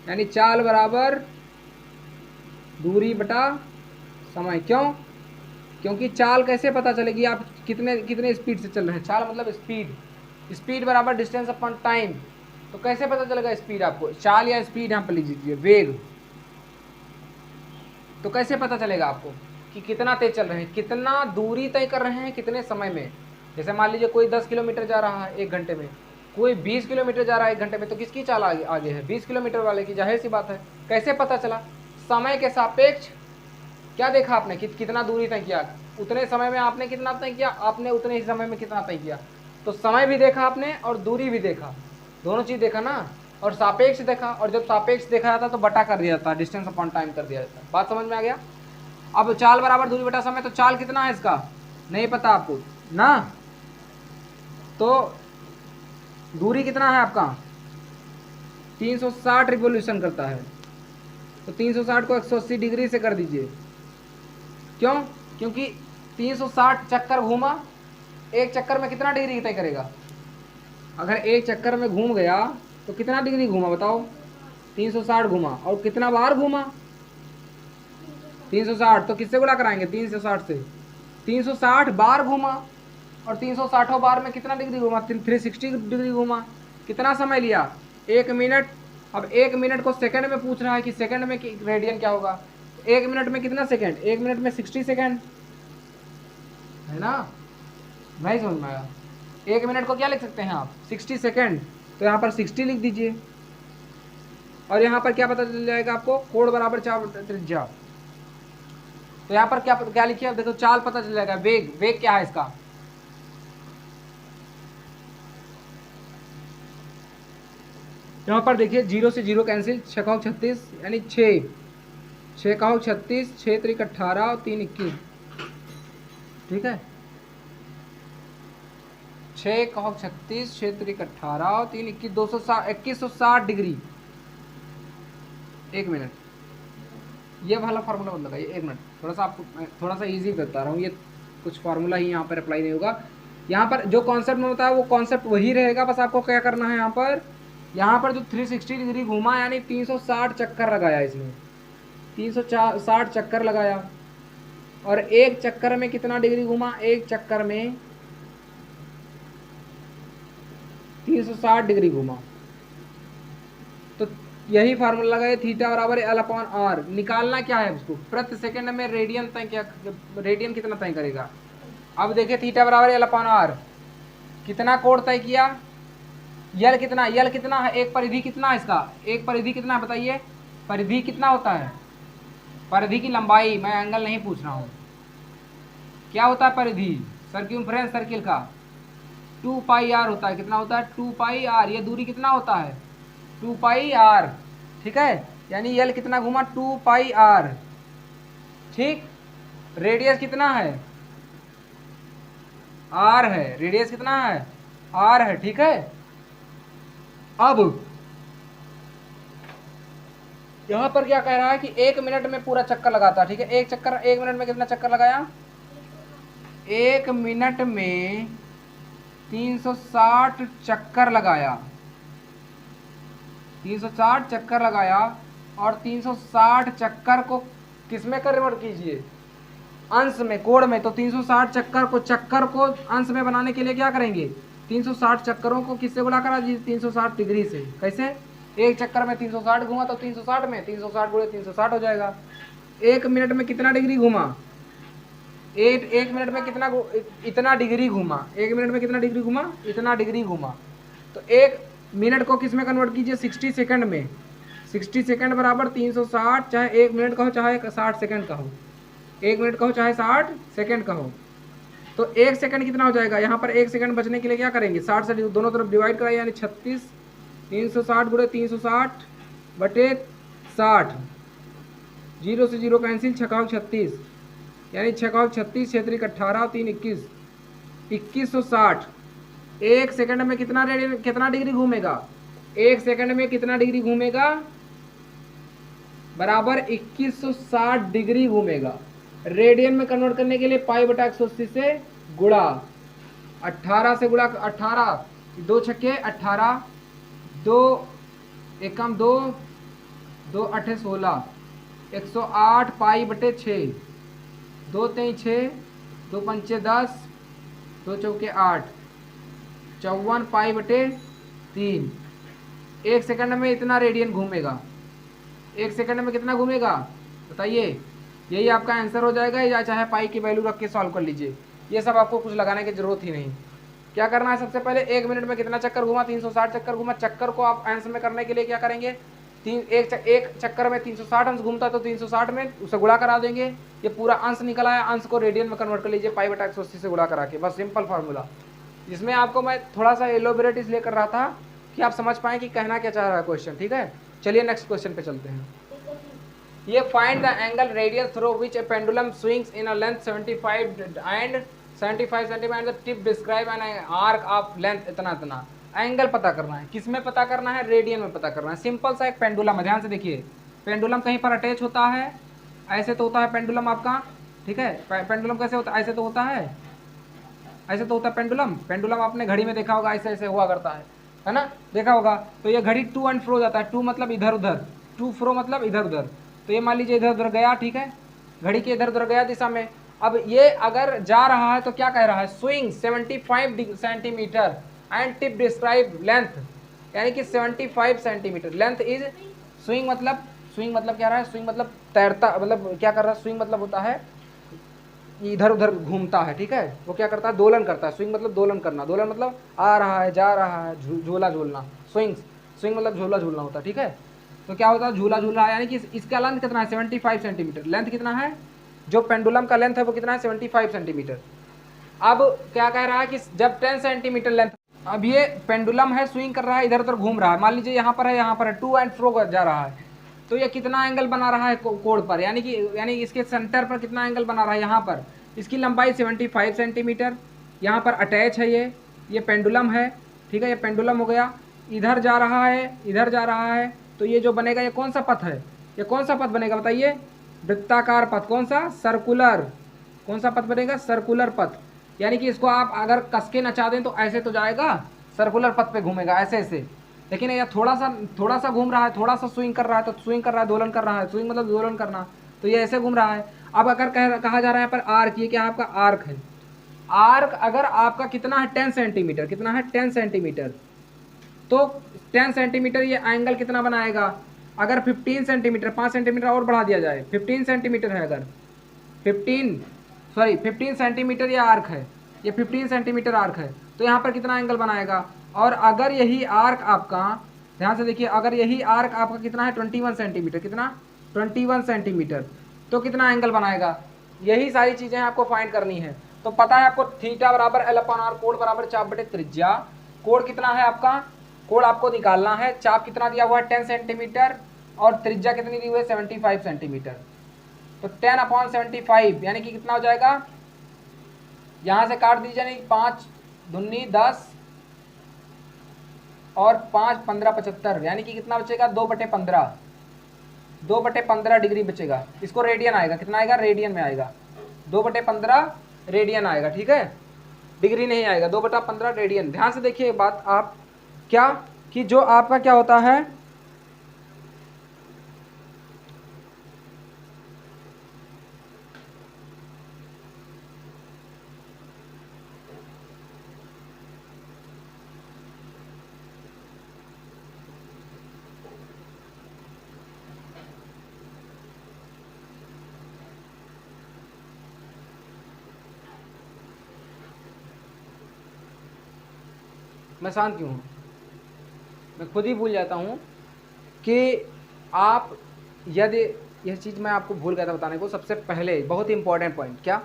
यानी चाल बराबर दूरी बटा समय। क्यों? क्योंकि चाल कैसे पता चलेगी आप कितने स्पीड से चल रहे हैं? चाल मतलब स्पीड बराबर डिस्टेंस अपॉन टाइम। तो कैसे पता चलेगा स्पीड आपको? चाल या स्पीड यहाँ पर लिख लीजिए, वेग। तो कैसे पता चलेगा आपको कि कितना तेज चल रहे हैं, कितना दूरी तय कर रहे हैं, कितने समय में? जैसे मान लीजिए कोई 10 किलोमीटर जा रहा है 1 घंटे में, कोई 20 किलोमीटर जा रहा है 1 घंटे में, तो किसकी चाल आगे है? 20 किलोमीटर वाले की, जाहिर सी बात है। कैसे पता चला? समय के सापेक्ष क्या देखा आपने कि कितना दूरी तय किया, उतने समय में आपने कितना तय किया, आपने उतने ही समय में कितना तय किया। तो समय भी देखा आपने और दूरी भी देखा, दोनों चीज़ देखा ना, और सापेक्ष देखा। और जब सापेक्ष देखा जाता तो बटा कर दिया जाता, डिस्टेंस अपॉन टाइम कर दिया जाता। बात समझ में आ गया? अब चाल बराबर दूरी बटा समय, तो चाल कितना है इसका नहीं पता आपको ना, तो दूरी कितना है आपका? 360 रिवोल्यूशन करता है, तो 360 को 180 डिग्री से कर दीजिए। क्यों? क्योंकि 360 चक्कर घूमा, एक चक्कर में कितना डिग्री तय करेगा? अगर एक चक्कर में घूम गया तो कितना डिग्री घूमा बताओ? 360 घूमा, और कितना बार घूमा? 360। तो किससे गुणा कराएंगे? 360 से। 360 बार घूमा, और 360 बार में कितना डिग्री घूमा? 360 डिग्री घूमा। कितना समय लिया? 1 मिनट। अब 1 मिनट को सेकंड में पूछ रहा है कि सेकंड में रेडियन क्या होगा। 1 मिनट में कितना सेकंड? 1 मिनट में 60 सेकंड, है ना। नहीं समझ में आया? 1 मिनट को क्या लिख सकते हैं आप? 60 सेकंड। तो यहाँ पर 60 लिख दीजिए, और यहाँ पर क्या पता चल जाएगा आपको? कोण बराबर चाप त्रिज्या। तो यहाँ पर क्या लिखिए? अब देखो, चाल पता चल जाएगा। वेग क्या है इसका? यहाँ पर देखिए, 0 से 0 कैंसिल, 6 का 36, यानी 6 का 36, 6 त्रिक 18 और 3 21। ठीक है, 6 का 36, 6 त्रिक 18 और 3 21, 2160 डिग्री। एक मिनट, ये वाला फार्मूला मत लगाइए, एक मिनट, थोड़ा सा आपको थोड़ा सा इजी बता रहा हूँ, ये कुछ फार्मूला ही यहाँ पर अप्लाई नहीं होगा। यहाँ पर जो कॉन्सेप्ट में होता है वो कॉन्सेप्ट वही रहेगा, बस आपको क्या करना है, यहाँ पर जो 360 डिग्री घूमा यानी 360 चक्कर लगाया, इसमें 360 चक्कर लगाया, और एक चक्कर में कितना डिग्री घूमा, एक चक्कर में 360 डिग्री घूमा। तो यही फार्मूला लगाए, थीटा बराबर एल अपॉन आर। निकालना क्या है उसको, प्रति सेकंड में रेडियन तय, क्या रेडियन कितना तय करेगा। अब देखिए थीटा बराबर एल अपॉन आर, कितना कोण तय किया, यल कितना, यल कितना है, एक परिधि कितना है इसका, एक परिधि कितना है बताइए, परिधि कितना होता है, परिधि की लंबाई, मैं एंगल नहीं पूछ रहा हूँ, क्या होता है परिधि, सर्क्यूम्फ्रेंस सर्किल का 2 पाई आर होता है, कितना होता है 2 पाई आर, ये दूरी कितना होता है 2 पाई आर, ठीक है, यानी यल कितना घुमा 2 पाई आर, ठीक, रेडियस कितना है आर है, रेडियस कितना है आर है, ठीक है। अब यहां पर क्या कह रहा है कि 1 मिनट में पूरा चक्कर लगाता है, ठीक है, एक चक्कर 1 मिनट में कितना चक्कर लगाया, 1 मिनट में 360 चक्कर लगाया, 360 चक्कर लगाया, और 360 चक्कर को किसमें कन्वर्ट कीजिए, अंश में, कोण में। तो 360 चक्कर को अंश में बनाने के लिए क्या करेंगे, 360 चक्करों को किससे गुणा करा दीजिए, 360 डिग्री से। कैसे, एक चक्कर में 360 घूमा तो 360 में 360 गुणे 360 हो जाएगा। 1 मिनट में कितना डिग्री घूमा, एक मिनट में कितना, इतना डिग्री घूमा, 1 मिनट में कितना डिग्री घूमा, इतना डिग्री घूमा। तो 1 मिनट को किस में कन्वर्ट कीजिए, 60 सेकंड में, 60 सेकंड बराबर 360, चाहे 1 मिनट कहो चाहे 60 सेकंड कहो, 1 मिनट कहो चाहे 60 सेकंड कहो। तो 1 सेकंड कितना हो जाएगा, यहाँ पर 1 सेकंड बचने के लिए क्या करेंगे, 60 से दोनों तरफ डिवाइड कराइए, यानी 36, 360 गुणे 360 बटे 60, 0 से 0 कैंसिल, 6 36, यानी 6 36, 6 18, 3 21, 2160। 1 सेकंड में कितना डिग्री घूमेगा, 1 सेकंड में कितना डिग्री घूमेगा, बराबर 2160 डिग्री घूमेगा। रेडियन में कन्वर्ट करने के लिए पाई बटा 180 से गुणा, 18 से गुणा, 18 2 छक्के 18, 2 एकम 2, 2 8 16, 108 पाई बटे 6, 2 3 6, 2 5 10, 2 चौके 8, 54 पाई बटे 3। 1 सेकंड में इतना रेडियन घूमेगा, 1 सेकंड में कितना घूमेगा बताइए, यही आपका आंसर हो जाएगा, या चाहे पाई की वैल्यू रख के सॉल्व कर लीजिए, ये सब आपको कुछ लगाने की जरूरत ही नहीं। क्या करना है, सबसे पहले 1 मिनट में कितना चक्कर घुमा, 360 चक्कर घुमा। चक्कर को आप अंश में करने के लिए क्या करेंगे, एक चक्कर में 360 अंश घूमता तो 360 में उसे गुणा करा देंगे, ये पूरा अंश निकल आया, अंश को रेडियन में कन्वर्ट कर लीजिए पाई बटा 180 से गुणा करा के, बस सिंपल फार्मूला। जिसमें आपको मैं थोड़ा सा एलोबरेट इसलिए कर रहा था कि आप समझ पाएँ कि कहना क्या चाह रहा है क्वेश्चन, ठीक है। चलिए नेक्स्ट क्वेश्चन पे चलते हैं। ये find the angle radius through which A pendulum swings in a length 75 and 75 centimetre, the tip describe an arc of length इतना इतना। एंगल पता करना है, किस में पता करना है, रेडियन में पता करना है। सिंपल सा एक पेंडुलम है, ध्यान से देखिए, पेंडुलम कहीं पर अटैच होता है, ऐसे तो होता है पेंडुलम आपका, ठीक है। पेंडुलम कैसे होता है, ऐसे तो होता है, ऐसे तो होता है पेंडुलम। पेंडुलम आपने घड़ी में देखा होगा, ऐसे ऐसे हुआ करता है ना, देखा होगा। तो ये घड़ी टू एंड फ्रो जाता है, टू मतलब इधर उधर, टू फ्रो मतलब इधर उधर। तो ये मान लीजिए इधर उधर गया, ठीक है, घड़ी के इधर उधर गया दिशा में। अब ये अगर जा रहा है तो क्या कह रहा है, swing 75 centimetre and tip describe length, यानी कि 75 सेंटीमीटर लेंथ इज स्विंग मतलब क्या रहा है, स्विंग मतलब तैरता, मतलब क्या कर रहा है, स्विंग मतलब होता है इधर उधर घूमता है, ठीक है, वो क्या करता है, दोलन करता है। स्विंग मतलब दोलन करना, दोलन मतलब आ रहा है जा रहा है, झूला झूलना। स्विंग मतलब झूला झूलना होता है, ठीक है। तो क्या होता है, झूला झूल रहा है, यानी कि इसका लेंथ कितना है, 75 सेंटीमीटर। लेंथ कितना है, जो पेंडुलम का लेंथ है वो कितना है, 75 सेंटीमीटर। अब क्या कह रहा है कि जब 10 सेंटीमीटर लेंथ, अब ये पेंडुलम है, स्विंग कर रहा है, इधर उधर घूम रहा है, मान लीजिए यहाँ पर है, टू एंड फ्रो जा रहा है, तो ये कितना एंगल बना रहा है कोण पर, यानी इसके सेंटर पर कितना एंगल बना रहा है, यहाँ पर इसकी लंबाई 75 सेंटीमीटर, यहाँ पर अटैच है, ये पेंडुलम है, ठीक है, ये पेंडुलम हो गया, इधर जा रहा है, इधर जा रहा है, तो ये जो बनेगा ये कौन सा पथ है, ये कौन सा पथ बनेगा बताइए? वृत्ताकार पथ। कौन सा? सर्कुलर। कौन सा पथ बनेगा? सर्कुलर पथ। यानी कि इसको आप अगर कस के नचा दें तो ऐसे तो जाएगा, सर्कुलर पथ पे घूमेगा ऐसे ऐसे। लेकिन ये थोड़ा सा घूम रहा है, थोड़ा सा स्विंग कर रहा है, तो स्विंग कर रहा है, दोलन कर रहा है, स्विंग मतलब दोलन करना, तो ये ऐसे घूम रहा है। अब अगर कहा जा रहा है यहाँ पर आर्क, ये क्या आपका आर्क है। आर्क अगर आपका कितना है? 10 सेंटीमीटर। कितना है? 10 सेंटीमीटर। तो 10 सेंटीमीटर ये एंगल कितना बनाएगा? अगर 15 सेंटीमीटर, 5 सेंटीमीटर और बढ़ा दिया जाए, 15 सेंटीमीटर है, अगर 15 सेंटीमीटर ये आर्क है, ये 15 सेंटीमीटर आर्क है, तो यहाँ पर कितना एंगल बनाएगा? और अगर यही आर्क आपका, ध्यान से देखिए, अगर यही आर्क आपका कितना है? 21 सेंटीमीटर। कितना? 21 सेंटीमीटर। तो कितना एंगल बनाएगा? यही सारी चीज़ें आपको फाइंड करनी है। तो पता है आपको थीटा बराबर एल अपन आर, कोण बराबर चाप बटे त्रिज्या। कोण कितना है आपका? कोण आपको निकालना है। चाप कितना दिया हुआ है? 10 सेंटीमीटर। और त्रिज्या कितनी दी हुई है? 75 सेंटीमीटर। तो 10/75 यानी कि कितना हो जाएगा? यहां से काट दीजिए, नहीं 5 दूनी 10 और 5 15 75, यानी कि कितना बचेगा? 2/15। 2/15 डिग्री बचेगा। इसको रेडियन आएगा, कितना आएगा? रेडियन में आएगा। 2/15 रेडियन आएगा, ठीक है, डिग्री नहीं आएगा। 2/15 रेडियन। ध्यान से देखिए बात आप, क्या कि जो आपका क्या होता है, मैं शांत क्यों हूँ? मैं खुद ही भूल जाता हूँ कि आप, यदि यह चीज़ मैं आपको भूल गया था बताने को, सबसे पहले बहुत ही इंपॉर्टेंट पॉइंट, क्या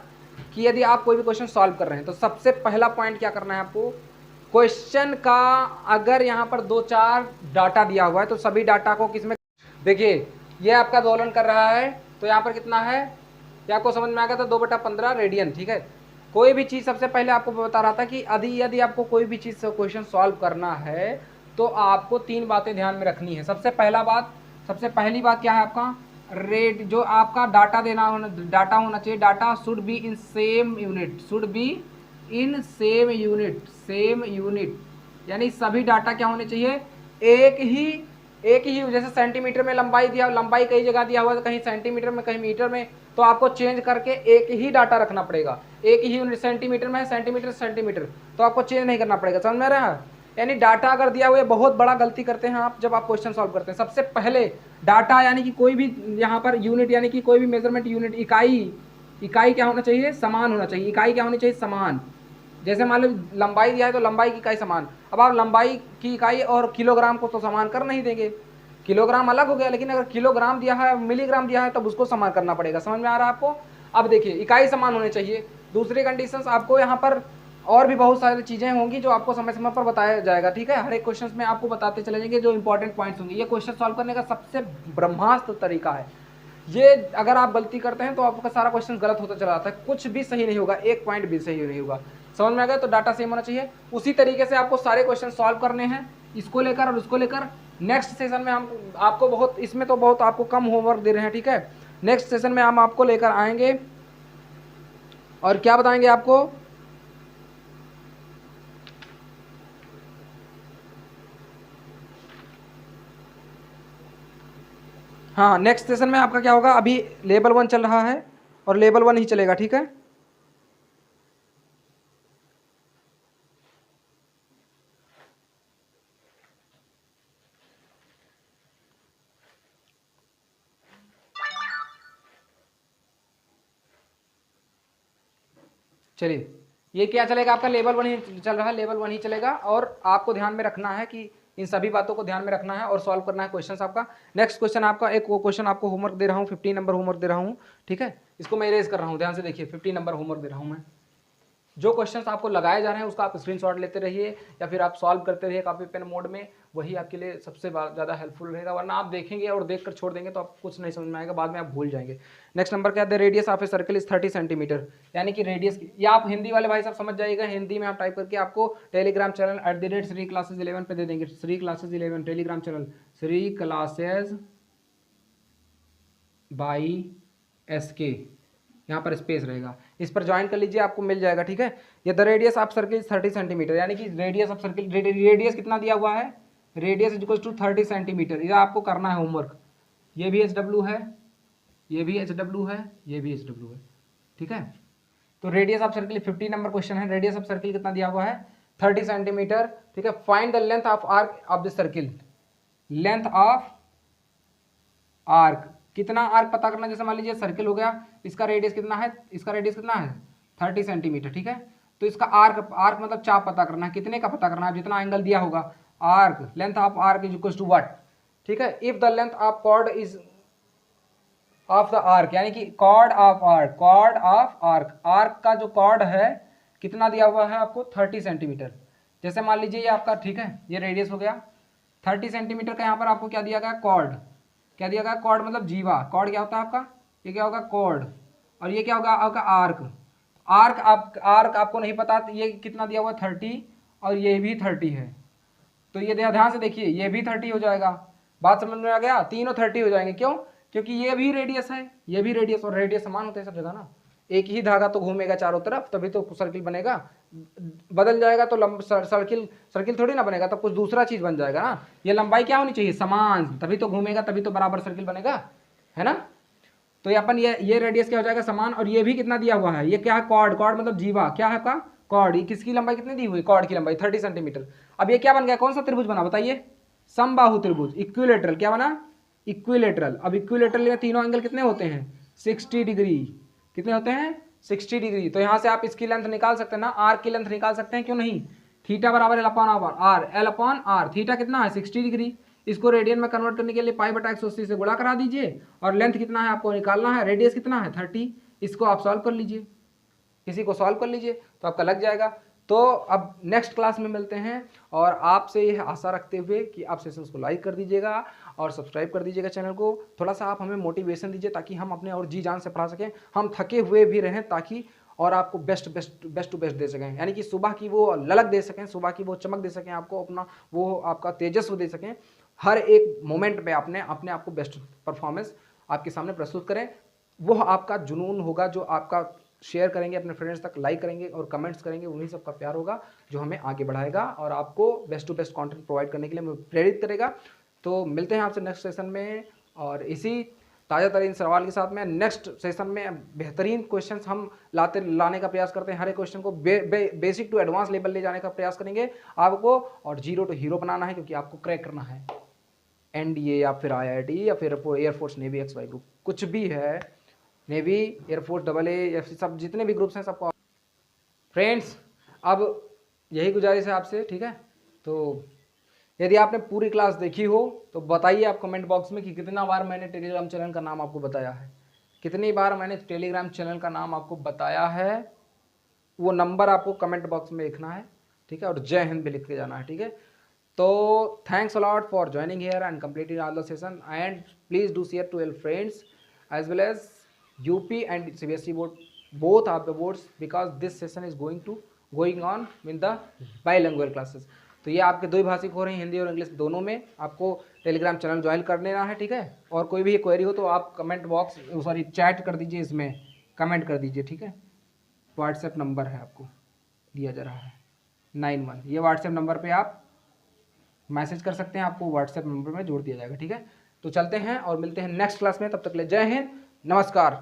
कि यदि आप कोई भी क्वेश्चन सॉल्व कर रहे हैं तो सबसे पहला पॉइंट क्या करना है आपको? क्वेश्चन का अगर यहाँ पर 2-4 डाटा दिया हुआ है तो सभी डाटा को किसमें, देखिए ये आपका दोलन कर रहा है, तो यहाँ पर कितना है? ये आपको समझ में आ गया था? 2/15 रेडियन, ठीक है। कोई भी चीज़, सबसे पहले आपको बता रहा था कि यदि आपको कोई भी चीज़ क्वेश्चन सॉल्व करना है तो आपको 3 बातें ध्यान में रखनी है। सबसे पहली बात क्या है आपका? रेट, जो आपका डाटा डाटा होना चाहिए, data should be in same unit, should be in same unit, यानी सभी डाटा क्या होने चाहिए? एक ही, जैसे सेंटीमीटर में लंबाई कई जगह दिया हुआ है, कहीं सेंटीमीटर में, कहीं मीटर में, तो आपको चेंज करके एक ही डाटा रखना पड़ेगा। एक ही यूनिट, सेंटीमीटर में है, सेंटीमीटर, तो आपको चेंज नहीं करना पड़ेगा। समझ में आ रहा है? यानी डाटा अगर दिया हुआ है, बहुत बड़ा गलती करते हैं आप जब आप क्वेश्चन सॉल्व करते हैं। सबसे पहले डाटा, यानी कि कोई भी यहाँ पर यूनिट, यानी कि कोई भी मेजरमेंट यूनिट, इकाई क्या होना चाहिए? समान होना चाहिए। इकाई क्या होनी चाहिए? समान। जैसे मान लो लंबाई दिया है तो लंबाई की इकाई समान। अब आप लंबाई की इकाई और किलोग्राम को तो समान कर नहीं देंगे, किलोग्राम अलग हो गया, लेकिन अगर किलोग्राम दिया है, मिलीग्राम दिया है, तब उसको समान करना पड़ेगा। समझ में आ रहा है आपको? अब देखिए, इकाई समान होने चाहिए। दूसरी कंडीशंस आपको यहाँ पर और भी बहुत सारी चीज़ें होंगी जो आपको समय समय पर बताया जाएगा, ठीक है। हर एक क्वेश्चन में आपको बताते चले जाएंगे जो इंपॉर्टेंट पॉइंट्स होंगे। ये क्वेश्चन सॉल्व करने का सबसे ब्रह्मास्त्र तरीका है ये। अगर आप गलती करते हैं तो आपका सारा क्वेश्चन गलत होता चला जाता है, कुछ भी सही नहीं होगा, एक पॉइंट भी सही नहीं होगा। समझ में आ गया? तो डाटा सेम होना चाहिए। उसी तरीके से आपको सारे क्वेश्चन सॉल्व करने हैं, इसको लेकर और उसको लेकर। नेक्स्ट सेशन में हम आपको बहुत, इसमें तो बहुत आपको कम होमवर्क दे रहे हैं, ठीक है। नेक्स्ट सेशन में हम आपको लेकर आएंगे और क्या बताएंगे आपको? हाँ, नेक्स्ट सेशन में आपका क्या होगा? अभी लेवल 1 चल रहा है और लेवल 1 ही चलेगा, ठीक है। चलिए, ये क्या चलेगा आपका? लेवल 1 ही चल रहा है, लेवल 1 ही चलेगा। और आपको ध्यान में रखना है कि इन सभी बातों को ध्यान में रखना है और सॉल्व करना है क्वेश्चन आपका। नेक्स्ट क्वेश्चन आपका, एक क्वेश्चन आपको होमवर्क दे रहा हूँ, 15 नंबर होमवर्क दे रहा हूँ, ठीक है। इसको मैं इरेज कर रहा हूँ, ध्यान से देखिए, 15 नंबर होमवर्क दे रहा हूँ मैं। जो क्वेश्चंस आपको लगाए जा रहे हैं उसका आप स्क्रीनशॉट लेते रहिए या फिर आप सॉल्व करते रहिए कॉपी पेन मोड में, वही आपके लिए सबसे ज़्यादा हेल्पफुल रहेगा। वरना आप देखेंगे और देख कर छोड़ देंगे तो आप कुछ नहीं समझ में आएगा, बाद में आप भूल जाएंगे। नेक्स्ट नंबर क्या है? The radius of a circle is 30 centimetre, यानी कि रेडियस, ये आप हिंदी वाले भाई साहब समझ जाइएगा। हिंदी में आप टाइप करके आपको टेलीग्राम चैनल @Sri Classes 11 पे दे देंगे। Sri Classes 11 Telegram channel, Sri Classes by S के, यहाँ पर स्पेस रहेगा, इस पर ज्वाइन कर लीजिए, आपको मिल जाएगा। ठीक है, ये the radius of circle 30 centimetre, यानी कि रेडियस ऑफ सर्किल, रेडियस कितना दिया हुआ है, radius is equal to 30 centimetre. ये आपको करना है होमवर्क। ये भी HW है, ये भी HW है, ये भी HW है। ठीक है, तो radius of circle 50 number question है। रेडियस ऑफ सर्किल कितना दिया हुआ है, 30 सेंटीमीटर। ठीक है, find the length of arc of the circle, length of arc, कितना आर्क पता करना। जैसे मान लीजिए सर्किल हो गया, इसका रेडियस कितना है, इसका रेडियस कितना है 30 सेंटीमीटर। ठीक है, तो इसका आर्क, आर्क मतलब चाप पता करना है, कितने का पता करना है, जितना एंगल दिया होगा। Arc, length of arc is equal to what. ठीक है, if the length of chord is of the arc, यानी कि chord of arc, chord of arc, arc का जो कॉर्ड है कितना दिया हुआ है आपको 30 सेंटीमीटर। जैसे मान लीजिए ये आपका, ठीक है, ये रेडियस हो गया 30 सेंटीमीटर का, यहाँ पर आपको क्या दिया गया, कॉर्ड। क्या दिया गया, कॉर्ड मतलब जीवा। कॉर्ड क्या होता है आपका, ये क्या होगा कॉर्ड, और ये क्या होगा आपका आर्क। आर्क आपको नहीं पता, तो ये कितना दिया हुआ 30 और ये भी 30 है, तो ये ध्यान से देखिए, ये भी 30 हो जाएगा। बात समझ में आ गया, तीनों 30 हो जाएंगे। क्यों, क्योंकि ये भी रेडियस है, ये भी रेडियस, और रेडियस समान होते हैं सब जगह ना। एक ही धागा तो घूमेगा चारों तरफ, तभी तो सर्किल बनेगा। बदल जाएगा तो सर्किल थोड़ी ना बनेगा, तो कुछ दूसरा चीज बन जाएगा ना। ये लंबाई क्या होनी चाहिए, समान, तभी तो घूमेगा, तभी तो बराबर सर्किल बनेगा, है ना। तो अपन ये रेडियस क्या हो जाएगा, समान। और ये भी कितना दिया हुआ है, ये क्या है, कॉर्ड। कॉर्ड मतलब जीवा, क्या है आपका कॉर्ड। ये किसकी लंबाई कितनी दी हुई, कॉर्ड की लंबाई 30 सेंटीमीटर। अब ये क्या बन गया, कौन सा त्रिभुज बना बताइए, समबाहु त्रिभुज, इक्विलेटरल। क्या बना, इक्विलेटरल। अब इक्विलेटरल में तीनों एंगल कितने होते हैं, 60 डिग्री। कितने होते हैं, 60 डिग्री। तो यहाँ से आप इसकी लेंथ निकाल सकते हैं ना, आर्क की लेंथ निकाल सकते हैं, क्यों नहीं। थीटा बराबर L upon R, L upon R. Theta कितना है 60 डिग्री, इसको रेडियन में कन्वर्ट करने के लिए पाई बटा 180 से गुणा करा दीजिए, और लेंथ कितना है आपको निकालना है, रेडियस कितना है 30। इसको आप सॉल्व कर लीजिए, किसी को सॉल्व कर लीजिए तो आपका लग जाएगा। तो अब नेक्स्ट क्लास में मिलते हैं, और आपसे यह आशा रखते हुए कि आप सेशंस को लाइक कर दीजिएगा और सब्सक्राइब कर दीजिएगा चैनल को। थोड़ा सा आप हमें मोटिवेशन दीजिए, ताकि हम अपने और जी जान से पढ़ा सकें, हम थके हुए भी रहें, ताकि और आपको बेस्ट टू बेस्ट दे सकें, यानी कि सुबह की वो ललक दे सकें, सुबह की वो चमक दे सकें आपको, अपना वो आपका तेजस्व दे सकें। हर एक मोमेंट पे अपने आप को बेस्ट परफॉर्मेंस आपके सामने प्रस्तुत करें। वो आपका जुनून होगा जो आपका शेयर करेंगे अपने फ्रेंड्स तक, लाइक करेंगे और कमेंट्स करेंगे, उन्हीं सबका प्यार होगा जो हमें आगे बढ़ाएगा और आपको best to best content provide करने के लिए प्रेरित करेगा। तो मिलते हैं आपसे नेक्स्ट सेशन में, और इसी ताज़ा तरीन सवाल के साथ में नेक्स्ट सेशन में बेहतरीन क्वेश्चंस हम लाने का प्रयास करते हैं। हर एक क्वेश्चन को बेसिक टू एडवांस लेवल ले जाने का प्रयास करेंगे आपको, और जीरो टू हीरो बनाना है, क्योंकि आपको क्रैक करना है NDA या फिर IIT या फिर एयरफोर्स नेवी XY ग्रुप, कुछ भी है, नेवी, एयरफोर्स, AA, FC, सब जितने भी ग्रुप्स हैं सबको। फ्रेंड्स, अब यही गुजारिश है आपसे, ठीक है। तो यदि आपने पूरी क्लास देखी हो तो बताइए आप कमेंट बॉक्स में कि कितना बार मैंने टेलीग्राम चैनल का नाम आपको बताया है, कितनी बार मैंने टेलीग्राम चैनल का नाम आपको बताया है। वो नंबर आपको कमेंट बॉक्स में लिखना है, ठीक है, और जय हिंद भी लिख के जाना है, ठीक है। तो thanks a lot for joining here and completing all the session, and please do share to your friends as well as UP and CBSE board, both are the boards, because this session is going on in the bilingual classes। तो ये आपके दो भाषिक हो रहे हैं, हिंदी और English दोनों में। आपको टेलीग्राम चैनल ज्वाइन कर लेना है, ठीक है। और कोई भी क्वेरी हो तो आप कमेंट बॉक्स चैट कर दीजिए, इसमें कमेंट कर दीजिए, ठीक है। व्हाट्सएप नंबर है आपको दिया जा रहा है 91, ये व्हाट्सएप नंबर पर आप मैसेज कर सकते हैं, आपको व्हाट्सएप नंबर में जोड़ दिया जाएगा, ठीक है। तो चलते हैं और मिलते हैं नेक्स्ट क्लास में, तब तक ले जय हिंद, नमस्कार।